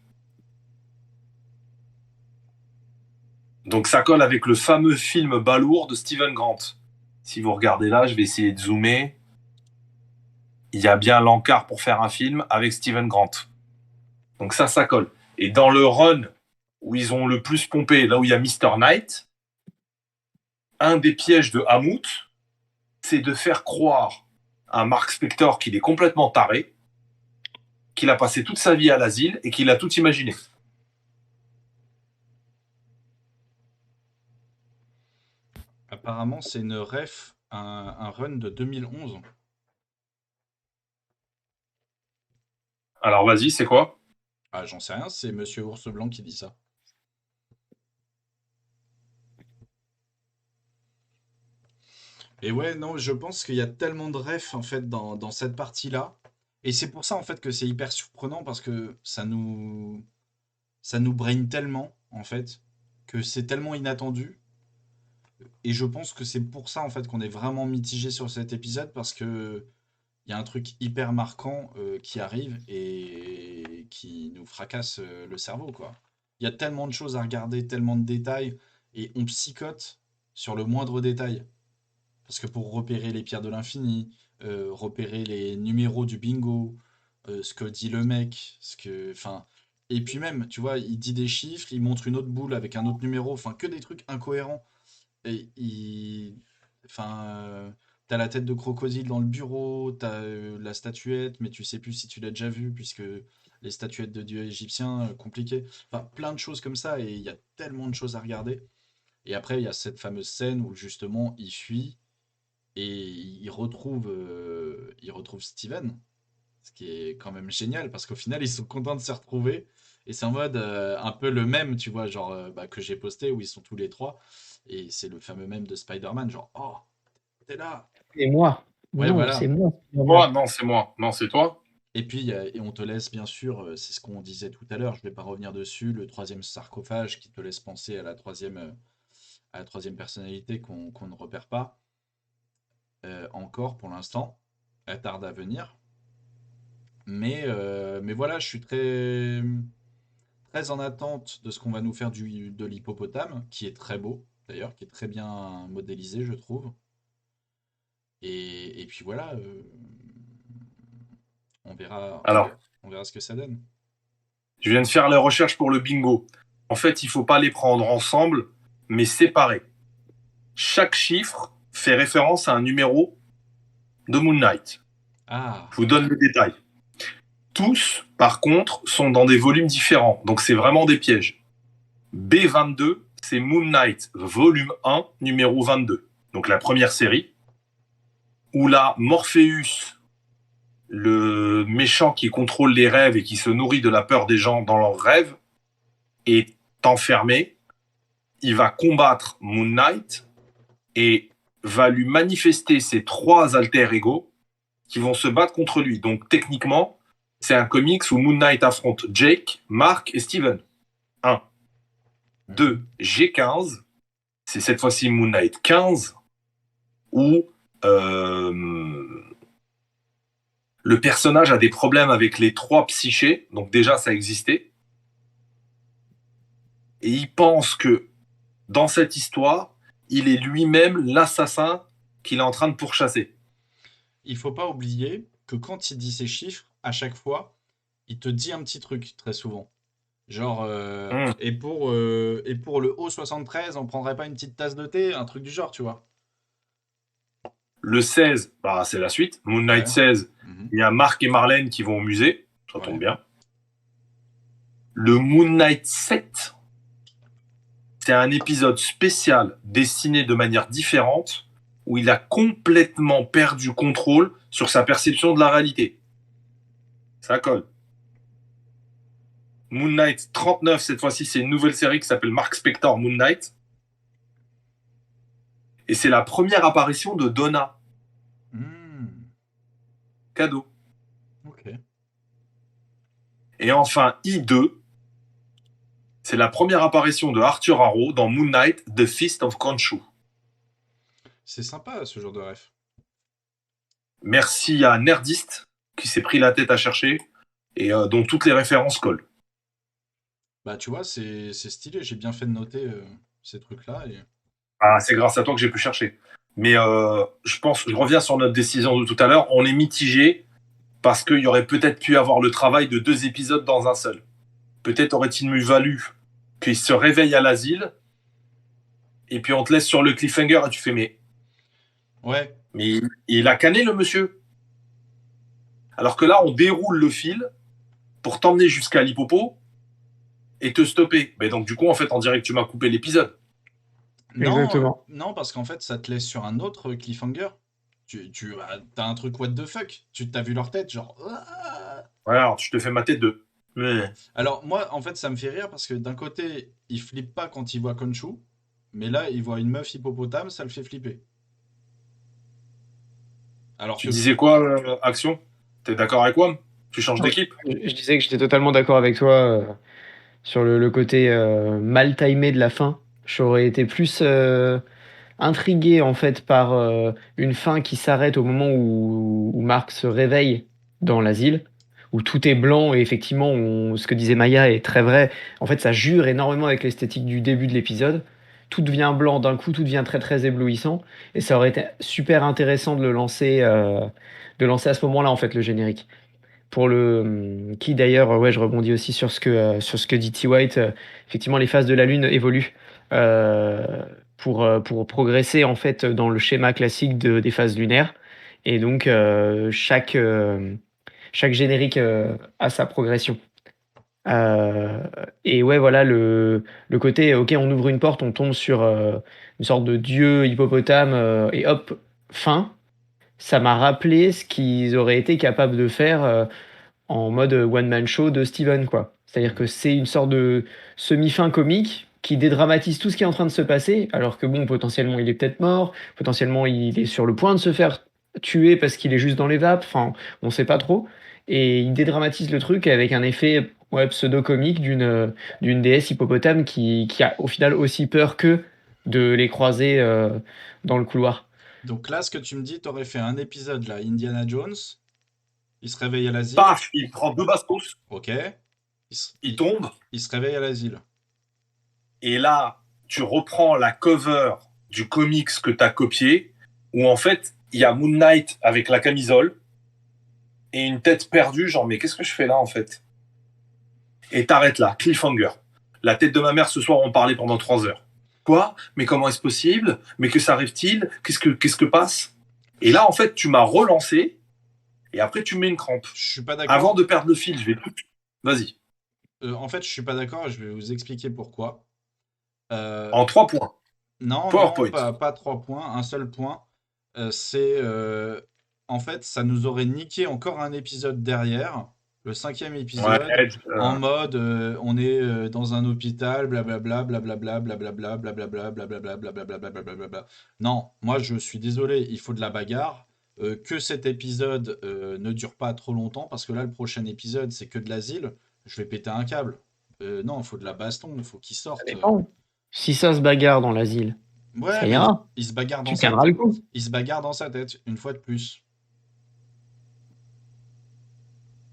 Donc ça colle avec le fameux film Balourd de Steven Grant. Si vous regardez là, je vais essayer de zoomer. Il y a bien l'encart pour faire un film avec Steven Grant. Donc ça colle. Et dans le run où ils ont le plus pompé, là où il y a Mr. Knight, un des pièges de Hamout, c'est de faire croire à Mark Spector qu'il est complètement taré, qu'il a passé toute sa vie à l'asile et qu'il a tout imaginé. Apparemment, c'est une ref, un run de 2011. Alors vas-y, c'est quoi? Ah, j'en sais rien, c'est Monsieur Ours Blanc qui dit ça. Et ouais, non, je pense qu'il y a tellement de refs en fait dans cette partie-là. Et c'est pour ça en fait que c'est hyper surprenant parce que ça nous brain tellement en fait que c'est tellement inattendu. Et je pense que c'est pour ça en fait qu'on est vraiment mitigé sur cet épisode parce que il y a un truc hyper marquant qui arrive et qui nous fracasse le cerveau quoi. Il y a tellement de choses à regarder, tellement de détails et on psychote sur le moindre détail. Parce que pour repérer les pierres de l'infini, repérer les numéros du bingo, ce que dit le mec, enfin, et puis même, tu vois, il dit des chiffres, il montre une autre boule avec un autre numéro, enfin, que des trucs incohérents. Et enfin, t'as la tête de crocodile dans le bureau, t'as la statuette, mais tu sais plus si tu l'as déjà vue, puisque les statuettes de dieux égyptiens, compliquées. Enfin, plein de choses comme ça, et il y a tellement de choses à regarder. Et après, il y a cette fameuse scène où justement il fuit et il retrouve Steven, ce qui est quand même génial parce qu'au final, ils sont contents de se retrouver. Et c'est en mode un peu le même, tu vois, genre bah, que j'ai posté où ils sont tous les trois. Et c'est le fameux même de Spider-Man, genre, oh, t'es là. C'est moi. Ouais, Non, c'est voilà. moi. Moi, non, c'est moi. Non, c'est toi. Et puis, et on te laisse, bien sûr, c'est ce qu'on disait tout à l'heure, je vais pas revenir dessus, le troisième sarcophage qui te laisse penser à la troisième personnalité qu'on ne repère pas encore pour l'instant. Elle tarde à venir. Mais voilà, je suis très, très en attente de ce qu'on va nous faire de l'hippopotame, qui est très beau, d'ailleurs, qui est très bien modélisé, je trouve. Et puis voilà, on verra, Alors, on verra ce que ça donne. je viens de faire les recherches pour le bingo. En fait, il faut pas les prendre ensemble, mais séparés. Chaque chiffre fait référence à un numéro de Moon Knight. Ah, Je vous donne le détail. Tous, par contre, sont dans des volumes différents, donc c'est vraiment des pièges. B22, c'est Moon Knight, volume 1, numéro 22, donc la première série, où là, Morpheus, le méchant qui contrôle les rêves et qui se nourrit de la peur des gens dans leurs rêves, est enfermé. Il va combattre Moon Knight et va lui manifester ses 3 alter ego qui vont se battre contre lui. Donc techniquement, c'est un comics où Moon Knight affronte Jake, Mark et Steven. 1. 2. G15. C'est cette fois-ci Moon Knight 15, où le personnage a des problèmes avec les 3 psychés. Donc déjà, ça existait. Et il pense que dans cette histoire, il est lui-même l'assassin qu'il est en train de pourchasser. Il faut pas oublier que quand il dit ces chiffres, à chaque fois, il te dit un petit truc très souvent. Genre, et pour le O73, on prendrait pas une petite tasse de thé, un truc du genre, tu vois. Le 16, bah, c'est la suite. Moon Knight Ouais. 16, il y a Mark et Marlène qui vont au musée. Ça tombe bien. Le Moon Knight 7, c'est un épisode spécial dessiné de manière différente où il a complètement perdu contrôle sur sa perception de la réalité. Ça colle. Moon Knight 39, cette fois-ci, c'est une nouvelle série qui s'appelle Mark Spector Moon Knight. Et c'est la première apparition de Donna. Cadeau. Ok. Et enfin, I2, c'est la première apparition de Arthur Harrow dans Moon Knight, The Fist of Khonshu. C'est sympa ce genre de ref. Merci à Nerdist qui s'est pris la tête à chercher et dont toutes les références collent. Bah tu vois, c'est stylé, j'ai bien fait de noter ces trucs-là. Et... Ah, c'est grâce à toi que j'ai pu chercher. Mais je reviens sur notre décision de tout à l'heure, on est mitigé parce qu'il y aurait peut-être pu avoir le travail de 2 épisodes dans un seul. Peut-être aurait-il mieux valu qu'il se réveille à l'asile et puis on te laisse sur le cliffhanger et tu fais mais il a canné le monsieur. Alors que là, on déroule le fil pour t'emmener jusqu'à l'hippopo et te stopper. Mais donc du coup, en fait, on dirait que tu m'as coupé l'épisode. Exactement. Non, parce qu'en fait, ça te laisse sur un autre cliffhanger. T'as un truc what the fuck. Tu t'as vu leur tête, genre. Ouais, alors tu te fais mater 2. Alors moi, en fait, ça me fait rire parce que d'un côté, il flippe pas quand il voit Khonshu, mais là, il voit une meuf hippopotame, ça le fait flipper. Alors Tu que disais quoi, Action? T'es d'accord avec moi? Tu changes d'équipe? Je disais que j'étais totalement d'accord avec toi sur le côté mal timé de la fin. J'aurais été plus intrigué en fait par une fin qui s'arrête au moment où Marc se réveille dans l'asile, où tout est blanc et effectivement ce que disait Maya est très vrai. En fait, ça jure énormément avec l'esthétique du début de l'épisode. Tout devient blanc d'un coup, tout devient très très éblouissant et ça aurait été super intéressant de lancer à ce moment-là en fait le générique. Pour le qui d'ailleurs, ouais, je rebondis aussi sur ce que dit T. White. Effectivement, les phases de la Lune évoluent pour progresser en fait dans le schéma classique des phases lunaires. Et donc chaque générique a sa progression. Euh, et ouais, voilà le côté, ok, on ouvre une porte, on tombe sur une sorte de dieu hippopotame et hop, fin. Ça m'a rappelé ce qu'ils auraient été capables de faire en mode one-man show de Steven, quoi. C'est-à-dire que c'est une sorte de semi-fin comique qui dédramatise tout ce qui est en train de se passer, alors que bon, potentiellement il est peut-être mort, potentiellement il est sur le point de se faire tuer parce qu'il est juste dans les vapes, enfin, on sait pas trop. Et il dédramatise le truc avec un effet ouais, pseudo-comique d'une déesse hippopotame qui a au final aussi peur que de les croiser dans le couloir. donc là, ce que tu me dis, t'aurais fait un épisode là, Indiana Jones, il se réveille à l'asile. Paf, il prend 2 bastos. Ok. Il tombe. Il se réveille à l'asile. Et là, tu reprends la cover du comics que tu as copié, où en fait, il y a Moon Knight avec la camisole et une tête perdue, genre, mais qu'est-ce que je fais là en fait? Et t'arrêtes là, cliffhanger. La tête de ma mère, ce soir, on parlait pendant 3 heures. Quoi? Mais comment est-ce possible? Mais que s'arrive-t-il? Qu'est-ce que passe? Et là, en fait, tu m'as relancé et après, tu mets une crampe. Je suis pas d'accord. Avant de perdre le fil, je vais tout. Vas-y. En fait, je suis pas d'accord et je vais vous expliquer pourquoi. En 3 points. Non, PowerPoint. pas 3 points, un seul point. c'est en fait, ça nous aurait niqué encore un épisode derrière, le 5e Ouais, épisode, Edge, en mode on est dans un hôpital, blablabla, blablabla, blablabla, blablabla, blablabla, blablabla, blablabla. Non, moi je suis désolé, il faut de la bagarre. Que cet épisode ne dure pas trop longtemps, parce que là, le prochain épisode, c'est que de l'asile. Je vais péter un câble. Non, il faut de la baston, il faut qu'il Ça sorte. dépend. Si ça se bagarre dans l'asile, Ouais, ça mais ira. il se bagarre dans Tu sa tiendras le coup. il se bagarre dans sa tête, une fois de plus.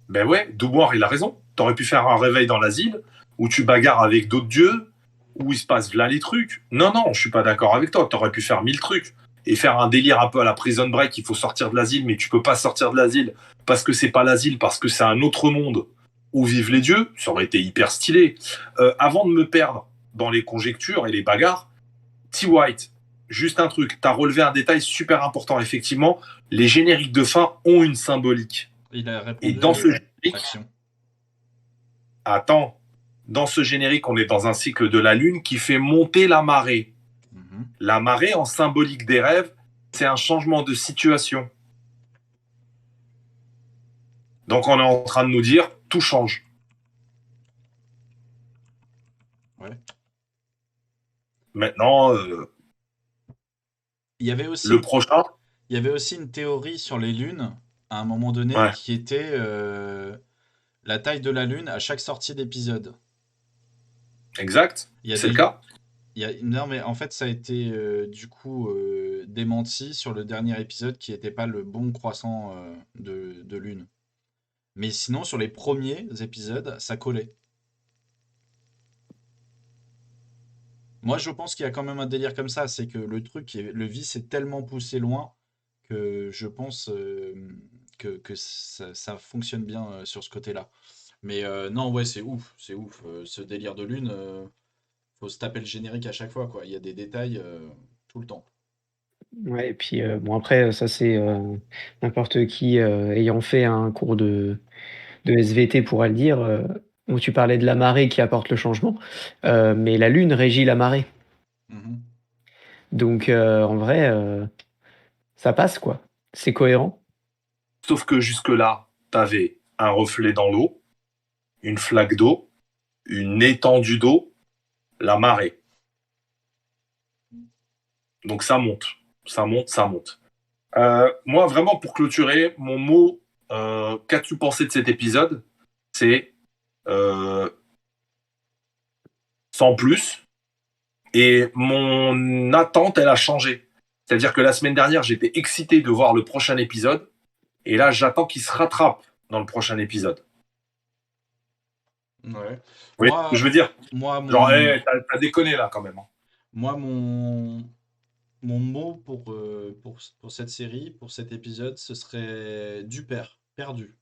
ben ouais, Douboire, il a raison. T'aurais pu faire un réveil dans l'asile où tu bagarres avec d'autres dieux, où il se passe là les trucs. Non, non, je suis pas d'accord avec toi. T'aurais pu faire 1000 trucs et faire un délire un peu à la Prison Break. Il faut sortir de l'asile, mais tu peux pas sortir de l'asile parce que c'est pas l'asile, parce que c'est un autre monde où vivent les dieux. Ça aurait été hyper stylé. Avant de me perdre dans les conjectures et les bagarres, T. White, juste un truc. T'as relevé un détail super important. Effectivement, les génériques de fin ont une symbolique. Il a Et répondu dans ce générique, action. attends, dans ce générique, on est dans un cycle de la Lune qui fait monter la marée. Mhm. La marée, en symbolique des rêves, c'est un changement de situation. Donc on est en train de nous dire, tout change. Ouais. Maintenant, Il y avait aussi, le prochain, il y avait aussi une théorie sur les lunes, à un moment donné, ouais, qui était la taille de la lune à chaque sortie d'épisode. exact, Il y a c'est le des, cas. Non, mais en fait, ça a été du coup démenti sur le dernier épisode qui n'était pas le bon croissant de lune. Mais sinon, sur les premiers épisodes, ça collait. Moi, je pense qu'il y a quand même un délire comme ça, c'est que le vice est tellement poussé loin que je pense que ça fonctionne bien sur ce côté-là. Mais non, ouais, c'est ouf. Ce délire de lune, faut se taper le générique à chaque fois, quoi. Il y a des détails tout le temps. Ouais, et puis bon, après, ça, c'est n'importe qui ayant fait un cours de SVT pourra le dire. Où tu parlais de la marée qui apporte le changement, mais la Lune régit la marée. Mhm. Donc, en vrai, ça passe, quoi. C'est cohérent. Sauf que jusque-là, tu avais un reflet dans l'eau, une flaque d'eau, une étendue d'eau, la marée. Donc ça monte, ça monte, ça monte. Moi, vraiment, pour clôturer, mon mot, qu'as-tu pensé de cet épisode? C'est sans plus. Et mon attente, elle a changé. C'est-à-dire que la semaine dernière, j'étais excité de voir le prochain épisode. Et là, j'attends qu'il se rattrape dans le prochain épisode. Ouais. Vous voyez ce que Moi, je veux dire? moi, Genre, mon, t'as déconné là quand même, hein. moi, mon mot pour cette série, pour cet épisode, ce serait du père, perdu.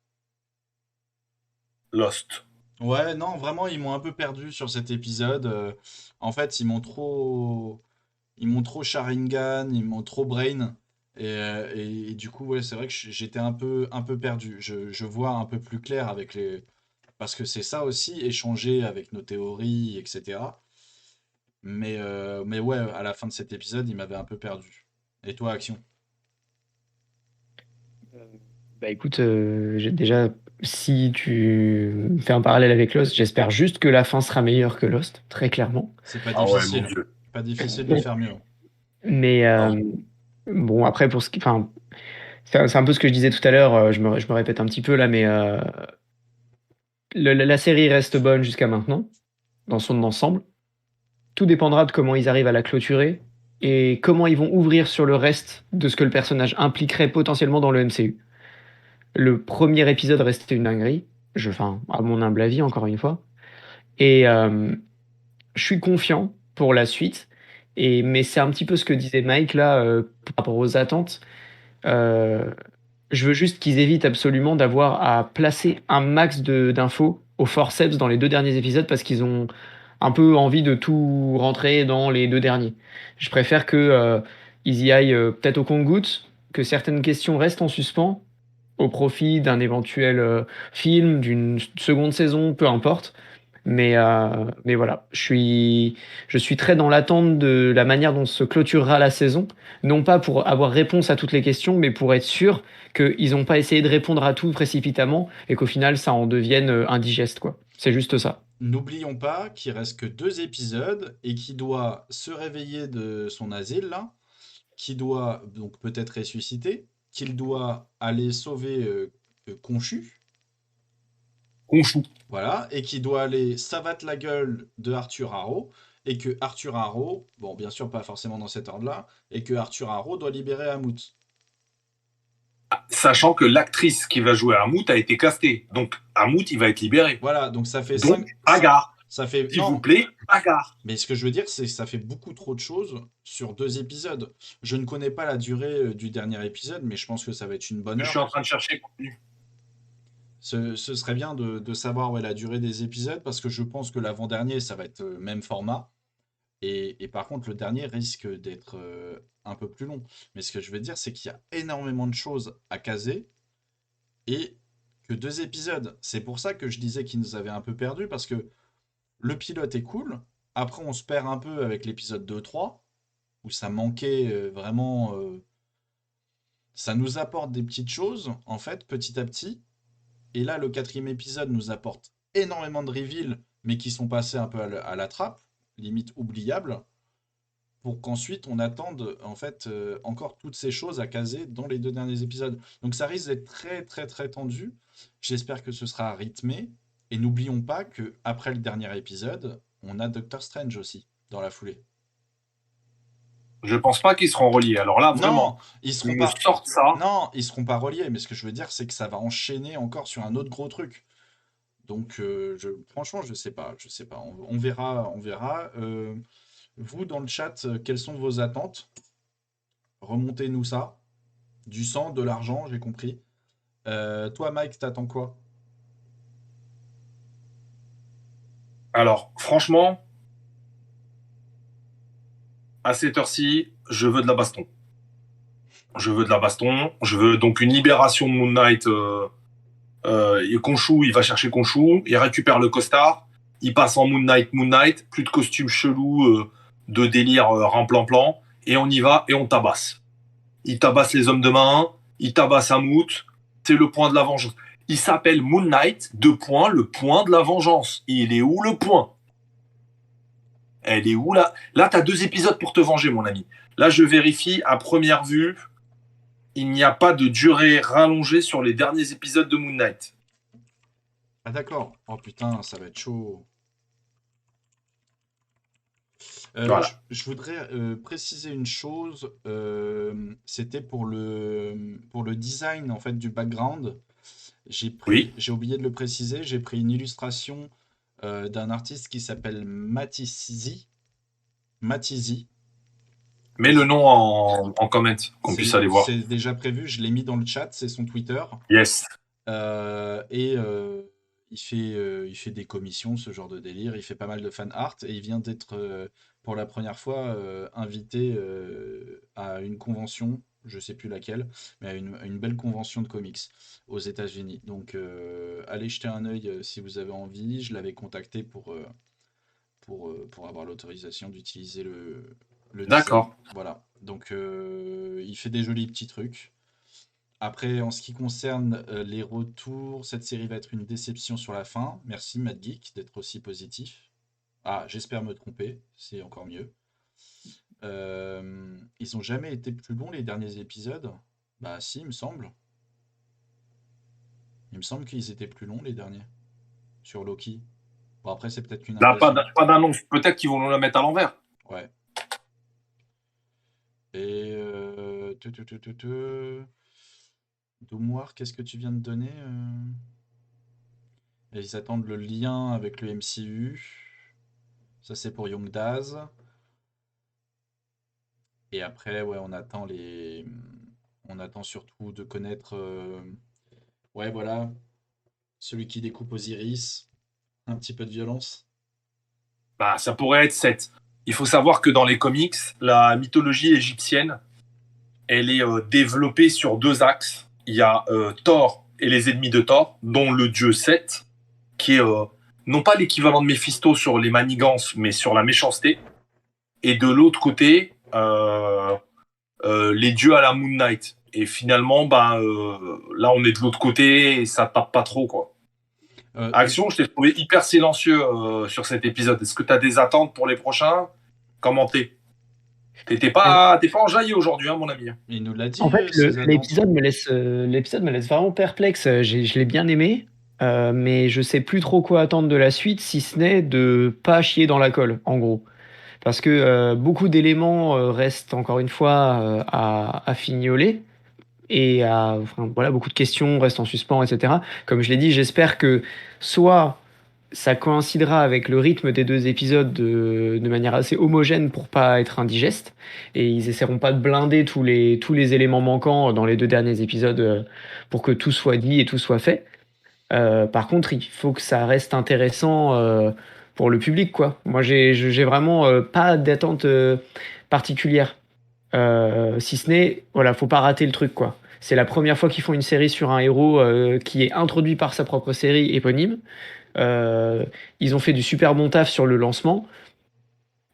Lost. Ouais, non, vraiment, ils m'ont un peu perdu sur cet épisode. En fait, ils m'ont trop Sharingan, ils m'ont trop Brain. Et du coup, ouais, c'est vrai que j'étais un peu perdu. Je vois un peu plus clair avec les. Parce que c'est ça aussi, échanger avec nos théories, etc. Mais ouais, à la fin de cet épisode, il m'avait un peu perdu. Et toi, Action? Bah écoute, déjà, si tu fais un parallèle avec Lost, j'espère juste que la fin sera meilleure que Lost, très clairement. C'est pas Ah ouais, mon difficile. Dieu. Pas difficile de faire mieux. Mais Non. bon, après, enfin, c'est un peu ce que je disais tout à l'heure, je me répète un petit peu là, mais la série reste bonne jusqu'à maintenant, dans son ensemble. Tout dépendra de comment ils arrivent à la clôturer et comment ils vont ouvrir sur le reste de ce que le personnage impliquerait potentiellement dans le MCU. Le premier épisode restait une dinguerie, enfin, à mon humble avis, encore une fois. Et je suis confiant pour la suite. Mais c'est un petit peu ce que disait Mike là, par rapport aux attentes. Euh, je veux juste qu'ils évitent absolument d'avoir à placer un max d'infos au forceps dans les deux derniers épisodes parce qu'ils ont un peu envie de tout rentrer dans les deux derniers. Je préfère que ils y aillent peut-être au compte-gouttes, que certaines questions restent en suspens au profit d'un éventuel film, d'une seconde saison, peu importe, Mais voilà, je suis très dans l'attente de la manière dont se clôturera la saison. Non pas pour avoir réponse à toutes les questions, mais pour être sûr qu'ils n'ont pas essayé de répondre à tout précipitamment et qu'au final, ça en devienne indigeste, quoi. C'est juste ça. N'oublions pas qu'il reste que 2 épisodes et qu'il doit se réveiller de son asile là, qu'il doit donc peut-être ressusciter, qu'il doit aller sauver Khonshu, Conchou. voilà, et qu'il doit aller savater la gueule de Arthur Harrow, et que Arthur Harrow, bon bien sûr pas forcément dans cet ordre-là, et que Arthur Harrow doit libérer Hammout. Sachant que l'actrice qui va jouer Hammout a été castée. Donc, Hammout, il va être libéré. Voilà, donc ça fait Donc, 5... bagarre. Ça fait... S'il vous Non, plaît, bagarre. mais ce que je veux dire, c'est que ça fait beaucoup trop de choses sur 2 épisodes. Je ne connais pas la durée du dernier épisode, mais je pense que ça va être une bonne Je suis heure. en train de chercher contenu. Ce serait bien de savoir ouais, la durée des épisodes, parce que je pense que l'avant-dernier, ça va être même format. Et par contre, le dernier risque d'être un peu plus long. Mais ce que je veux dire, c'est qu'il y a énormément de choses à caser et que 2 épisodes. C'est pour ça que je disais qu'ils nous avaient un peu perdus, parce que le pilote est cool. Après, on se perd un peu avec l'épisode 2-3, où ça manquait vraiment. Ça nous apporte des petites choses, en fait, petit à petit. Et là, le 4e épisode nous apporte énormément de reveals, mais qui sont passés un peu à la trappe, limite oubliables, pour qu'ensuite on attende en fait encore toutes ces choses à caser dans les 2 derniers épisodes. Donc ça risque d'être très très très tendu. J'espère que ce sera rythmé. Et n'oublions pas que après le dernier épisode, on a Doctor Strange aussi dans la foulée. Je pense pas qu'ils seront reliés. Alors là, Non, vraiment, ils seront ils me pas. sortent ça. Non, ils seront pas reliés. Mais ce que je veux dire, c'est que ça va enchaîner encore sur un autre gros truc. Donc, franchement, je sais pas, je sais pas. On verra, on verra. Vous, dans le chat, quelles sont vos attentes? Remontez-nous ça. Du sang, de l'argent, j'ai compris. Toi, Mike, t'attends quoi? Alors, franchement, à cette heure-ci, je veux de la baston. Je veux de la baston. Je veux donc une libération de Moon Knight. Et Khonshu, il va chercher Khonshu. Il récupère le costard. Il passe en Moon Knight, Moon Knight. Plus de costume chelou, de délire plan. Et on y va et on tabasse. Il tabasse les hommes de main. Il tabasse Hammout. C'est le point de la vengeance. Il s'appelle Moon Knight, le point de la vengeance. Il est où le point? Elle est où là? Là, t'as 2 épisodes pour te venger, mon ami. Là, je vérifie à première vue. Il n'y a pas de durée rallongée sur les derniers épisodes de Moon Knight. Ah d'accord. Oh putain, ça va être chaud. Voilà. Je voudrais préciser une chose. C'était pour le design en fait du background. Oui. J'ai oublié de le préciser. J'ai pris une illustration d'un artiste qui s'appelle Matizi. Matizi. Mets le nom en comment, qu'on puisse aller voir. C'est déjà prévu. Je l'ai mis dans le chat. C'est son Twitter. Yes. Et il fait des commissions, ce genre de délire. Il fait pas mal de fan art et il vient d'être pour la première fois invité à une convention, je sais plus laquelle, mais à une belle convention de comics aux États-Unis. Donc allez jeter un œil si vous avez envie. Je l'avais contacté pour avoir l'autorisation d'utiliser le design. D'accord. Voilà. Donc il fait des jolis petits trucs. Après, en ce qui concerne les retours, cette série va être une déception sur la fin. Merci, Mad Geek, d'être aussi positif. Ah, j'espère me tromper, c'est encore mieux. Ils ont jamais été plus longs, les derniers épisodes? Bah si, il me semble. Il me semble qu'ils étaient plus longs, les derniers, sur Loki. Bon, après, c'est peut-être qu'une Là, impression. pas d'annonce. Peut-être qu'ils vont nous la mettre à l'envers. Ouais. Et... Doumoire, qu'est-ce que tu viens de donner Et ils attendent le lien avec le MCU. Ça, c'est pour Young Daz. Et après, ouais, on attend surtout de connaître. Ouais, voilà. Celui qui découpe Osiris. Un petit peu de violence. Bah, ça pourrait être 7. Il faut savoir que dans les comics, la mythologie égyptienne, elle est développée sur 2 axes. Il y a Thor et les ennemis de Thor, dont le dieu Seth, qui est non pas l'équivalent de Mephisto sur les manigances, mais sur la méchanceté. Et de l'autre côté, les dieux à la Moon Knight. Et finalement, là, on est de l'autre côté et ça tape pas trop, quoi. Action, je t'ai trouvé hyper silencieux sur cet épisode. Est-ce que tu as des attentes pour les prochains? Comment t'es? T'es pas enjaillé aujourd'hui, hein, mon ami. Il nous l'a dit. En fait, ses attentes. l'épisode me laisse vraiment perplexe. Je l'ai bien aimé, mais je sais plus trop quoi attendre de la suite, si ce n'est de pas chier dans la colle, en gros. Parce que beaucoup d'éléments restent encore une fois à fignoler et enfin, voilà, beaucoup de questions restent en suspens, etc. Comme je l'ai dit, j'espère que soit ça coïncidera avec le rythme des deux épisodes de manière assez homogène pour pas être indigeste, et ils essaieront pas de blinder tous les éléments manquants dans les deux derniers épisodes pour que tout soit dit et tout soit fait. Par contre, il faut que ça reste intéressant pour le public, quoi. Moi, j'ai vraiment pas d'attente particulière. Si ce n'est, voilà, faut pas rater le truc, quoi. C'est la première fois qu'ils font une série sur un héros qui est introduit par sa propre série éponyme. Euh, Ils ont fait du super bon taf sur le lancement.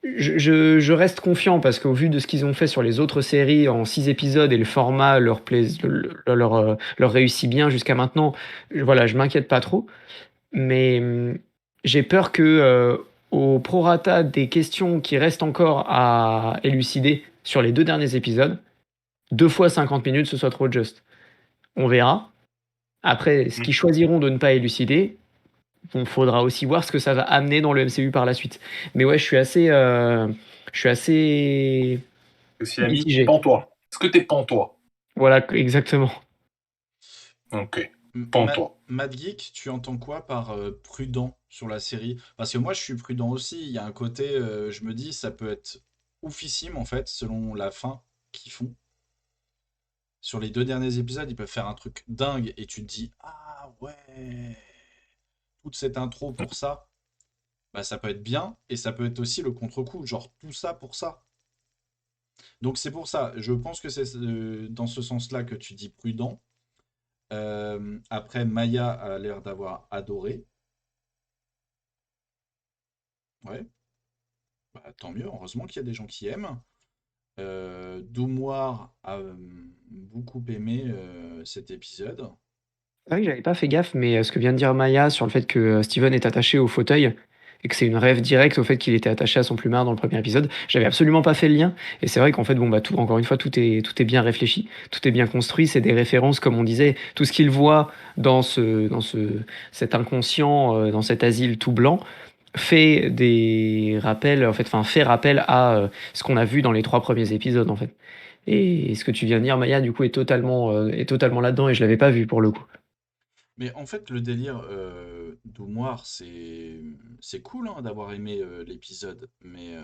Je reste confiant parce qu'au vu de ce qu'ils ont fait sur les autres séries en 6 épisodes et le format leur réussit bien jusqu'à maintenant, voilà, je m'inquiète pas trop. Mais j'ai peur que au prorata des questions qui restent encore à élucider sur les deux derniers épisodes, 2 fois 50 minutes, ce soit trop juste. On verra. Après, ce qu'ils choisiront de ne pas élucider, il faudra aussi voir ce que ça va amener dans le MCU par la suite. Mais ouais, je suis assez Aussi, ami, mitigé. pends-toi. Est-ce que t'es pends-toi? Voilà, exactement. Ok, pends-toi. Mad Geek, tu entends quoi par prudent sur la série? Parce que moi, je suis prudent aussi. Il y a un côté, je me dis, ça peut être oufissime, en fait, selon la fin qu'ils font. Sur les 2 derniers épisodes, ils peuvent faire un truc dingue et tu te dis, ah ouais, toute cette intro pour ça, bah ça peut être bien et ça peut être aussi le contre-coup, genre tout ça pour ça. Donc c'est pour ça, je pense que c'est dans ce sens-là que tu dis prudent. Après, Maya a l'air d'avoir adoré. Ouais, bah, tant mieux, heureusement qu'il y a des gens qui aiment. Doumoire a beaucoup aimé cet épisode. C'est vrai que j'avais pas fait gaffe, mais ce que vient de dire Maya sur le fait que Steven est attaché au fauteuil et que c'est une rêve directe au fait qu'il était attaché à son plumard dans le premier épisode, j'avais absolument pas fait le lien. Et c'est vrai qu'en fait, bon, bah, tout, encore une fois, tout est bien réfléchi, tout est bien construit, c'est des références, comme on disait, tout ce qu'il voit cet inconscient, dans cet asile tout blanc, fait des rappels, en fait, enfin, fait rappel à ce qu'on a vu dans les 3 premiers épisodes, en fait. Et ce que tu viens de dire, Maya, du coup, est totalement là-dedans et je l'avais pas vu pour le coup. Mais en fait, le délire d'Oumoir, c'est cool hein, d'avoir aimé l'épisode, mais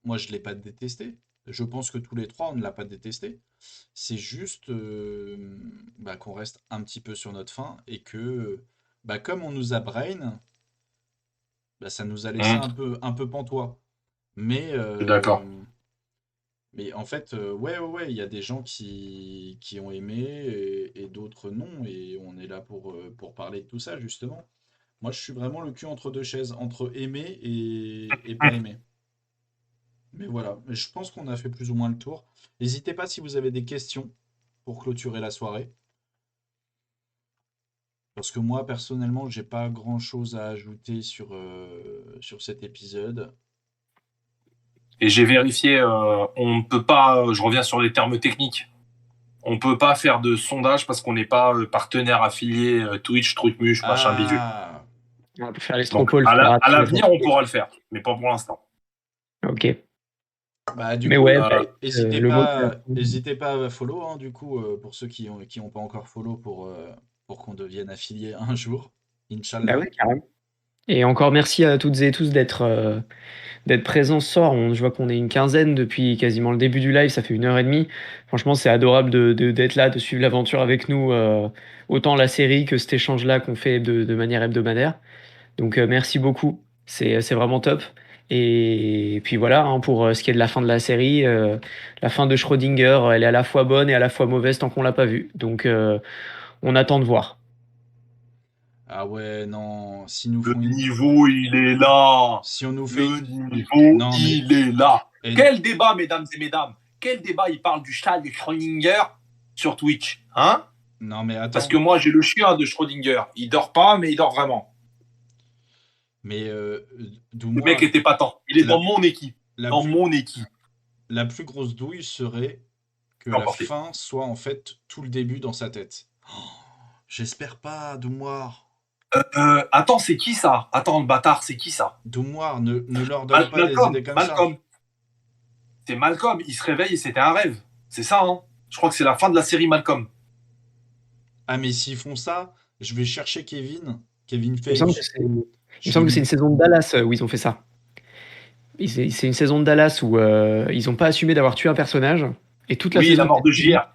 moi je l'ai pas détesté. Je pense que tous les trois on ne l'a pas détesté. C'est juste bah, qu'on reste un petit peu sur notre faim et que bah, comme on nous a brain, bah, ça nous a laissé un peu pantois. Mais Je suis d'accord. mais en fait, ouais, ouais, ouais, il y a des gens qui ont aimé et d'autres non, et on est là pour parler de tout ça, justement. Moi, je suis vraiment le cul entre deux chaises, entre aimer et pas aimer. Mais voilà, je pense qu'on a fait plus ou moins le tour. N'hésitez pas si vous avez des questions pour clôturer la soirée. Parce que moi, personnellement, j'ai pas grand-chose à ajouter sur cet épisode. Et j'ai vérifié, on ne peut pas, je reviens sur les termes techniques, on ne peut pas faire de sondage parce qu'on n'est pas partenaire affilié Twitch, Trucmuche, machin bidule. Ah, On peut faire Donc l'estropole, à l'avenir, on pourra le faire, mais pas pour l'instant. Ok. bah du Mais coup, ouais, bah, le mot de la fin. hésitez pas à follow, hein, du coup, pour ceux qui ont pas encore follow pour qu'on devienne affilié un jour, Bah Inch'Allah. ouais, carrément. Et encore merci à toutes et tous d'être présents ce soir. Je vois qu'on est une quinzaine depuis quasiment le début du live, ça fait 1 heure et demie. Franchement, c'est adorable d'être là, de suivre l'aventure avec nous, autant la série que cet échange-là qu'on fait de manière hebdomadaire. Donc merci beaucoup, c'est vraiment top. Et puis voilà, hein, pour ce qui est de la fin de la série, la fin de Schrödinger, elle est à la fois bonne et à la fois mauvaise tant qu'on l'a pas vue. Donc on attend de voir. Ah ouais, non. Si nous Le font une... niveau, il est là. Si on nous fait Le une... niveau, Non, mais... il est là. Et- Quel débat, mesdames et mesdames. Quel débat, il parle du chat de Schrödinger sur Twitch. Hein? Non, mais attends. Parce que moi, j'ai le chien de Schrödinger. Il dort pas, mais il dort vraiment. Mais Le Doumois, mec était patent. Il est la- dans mon équipe. la Dans plus- mon équipe. la plus grosse douille serait que la Emporté. fin soit en fait tout le début dans sa tête. Oh, j'espère pas, Doumoir. Attends, c'est qui ça? Attends, le bâtard, c'est qui ça? Doumoir, ne leur donne pas des Malcolm. idées comme ça. Malcolm. C'est Malcolm. Il se réveille et c'était un rêve. C'est ça, hein? Je crois que c'est la fin de la série Malcolm. Ah, mais s'ils font ça, je vais chercher Kevin Il me Feige. semble que c'est une saison de Dallas où ils ont fait ça. C'est une saison de Dallas où ils n'ont pas assumé d'avoir tué un personnage. Et toute la Oui, saison la mort de JR.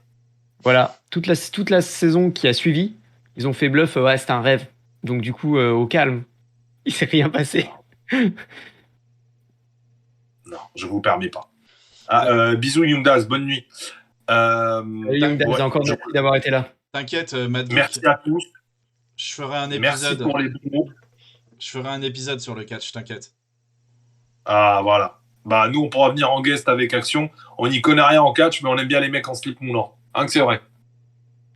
Voilà, toute la saison qui a suivi, ils ont fait bluff, ouais, c'était un rêve. Donc du coup, au calme, il s'est rien passé. Non, je vous permets pas. Bisous, Youngdas. Bonne nuit. Young Daz, encore merci d'avoir été là. T'inquiète, Madvick, Merci à tous. je ferai un Merci épisode. pour les bons mots. Je ferai un épisode sur le catch, t'inquiète. Ah, voilà. Bah, nous, on pourra venir en guest avec Action. On n'y connaît rien en catch, mais on aime bien les mecs en slip moulant. Hein, que c'est vrai.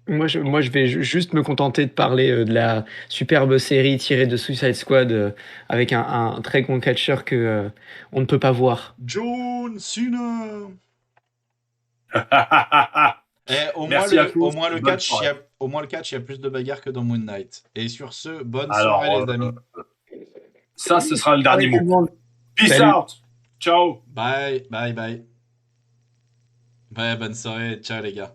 Moi, je vais juste me contenter de parler de la superbe série tirée de Suicide Squad avec un très grand catcheur que on ne peut pas voir. John Cena. Au Merci à tous. moins le Bonne catch, soirée. au moins le catch, il y a plus de bagarres que dans Moon Knight. Et sur ce, bonne Alors, soirée les amis. Ça, ce sera le dernier mot. Peace Salut. out. Ciao. Bye, bye, bye. Ouais, bonne soirée, ciao les gars.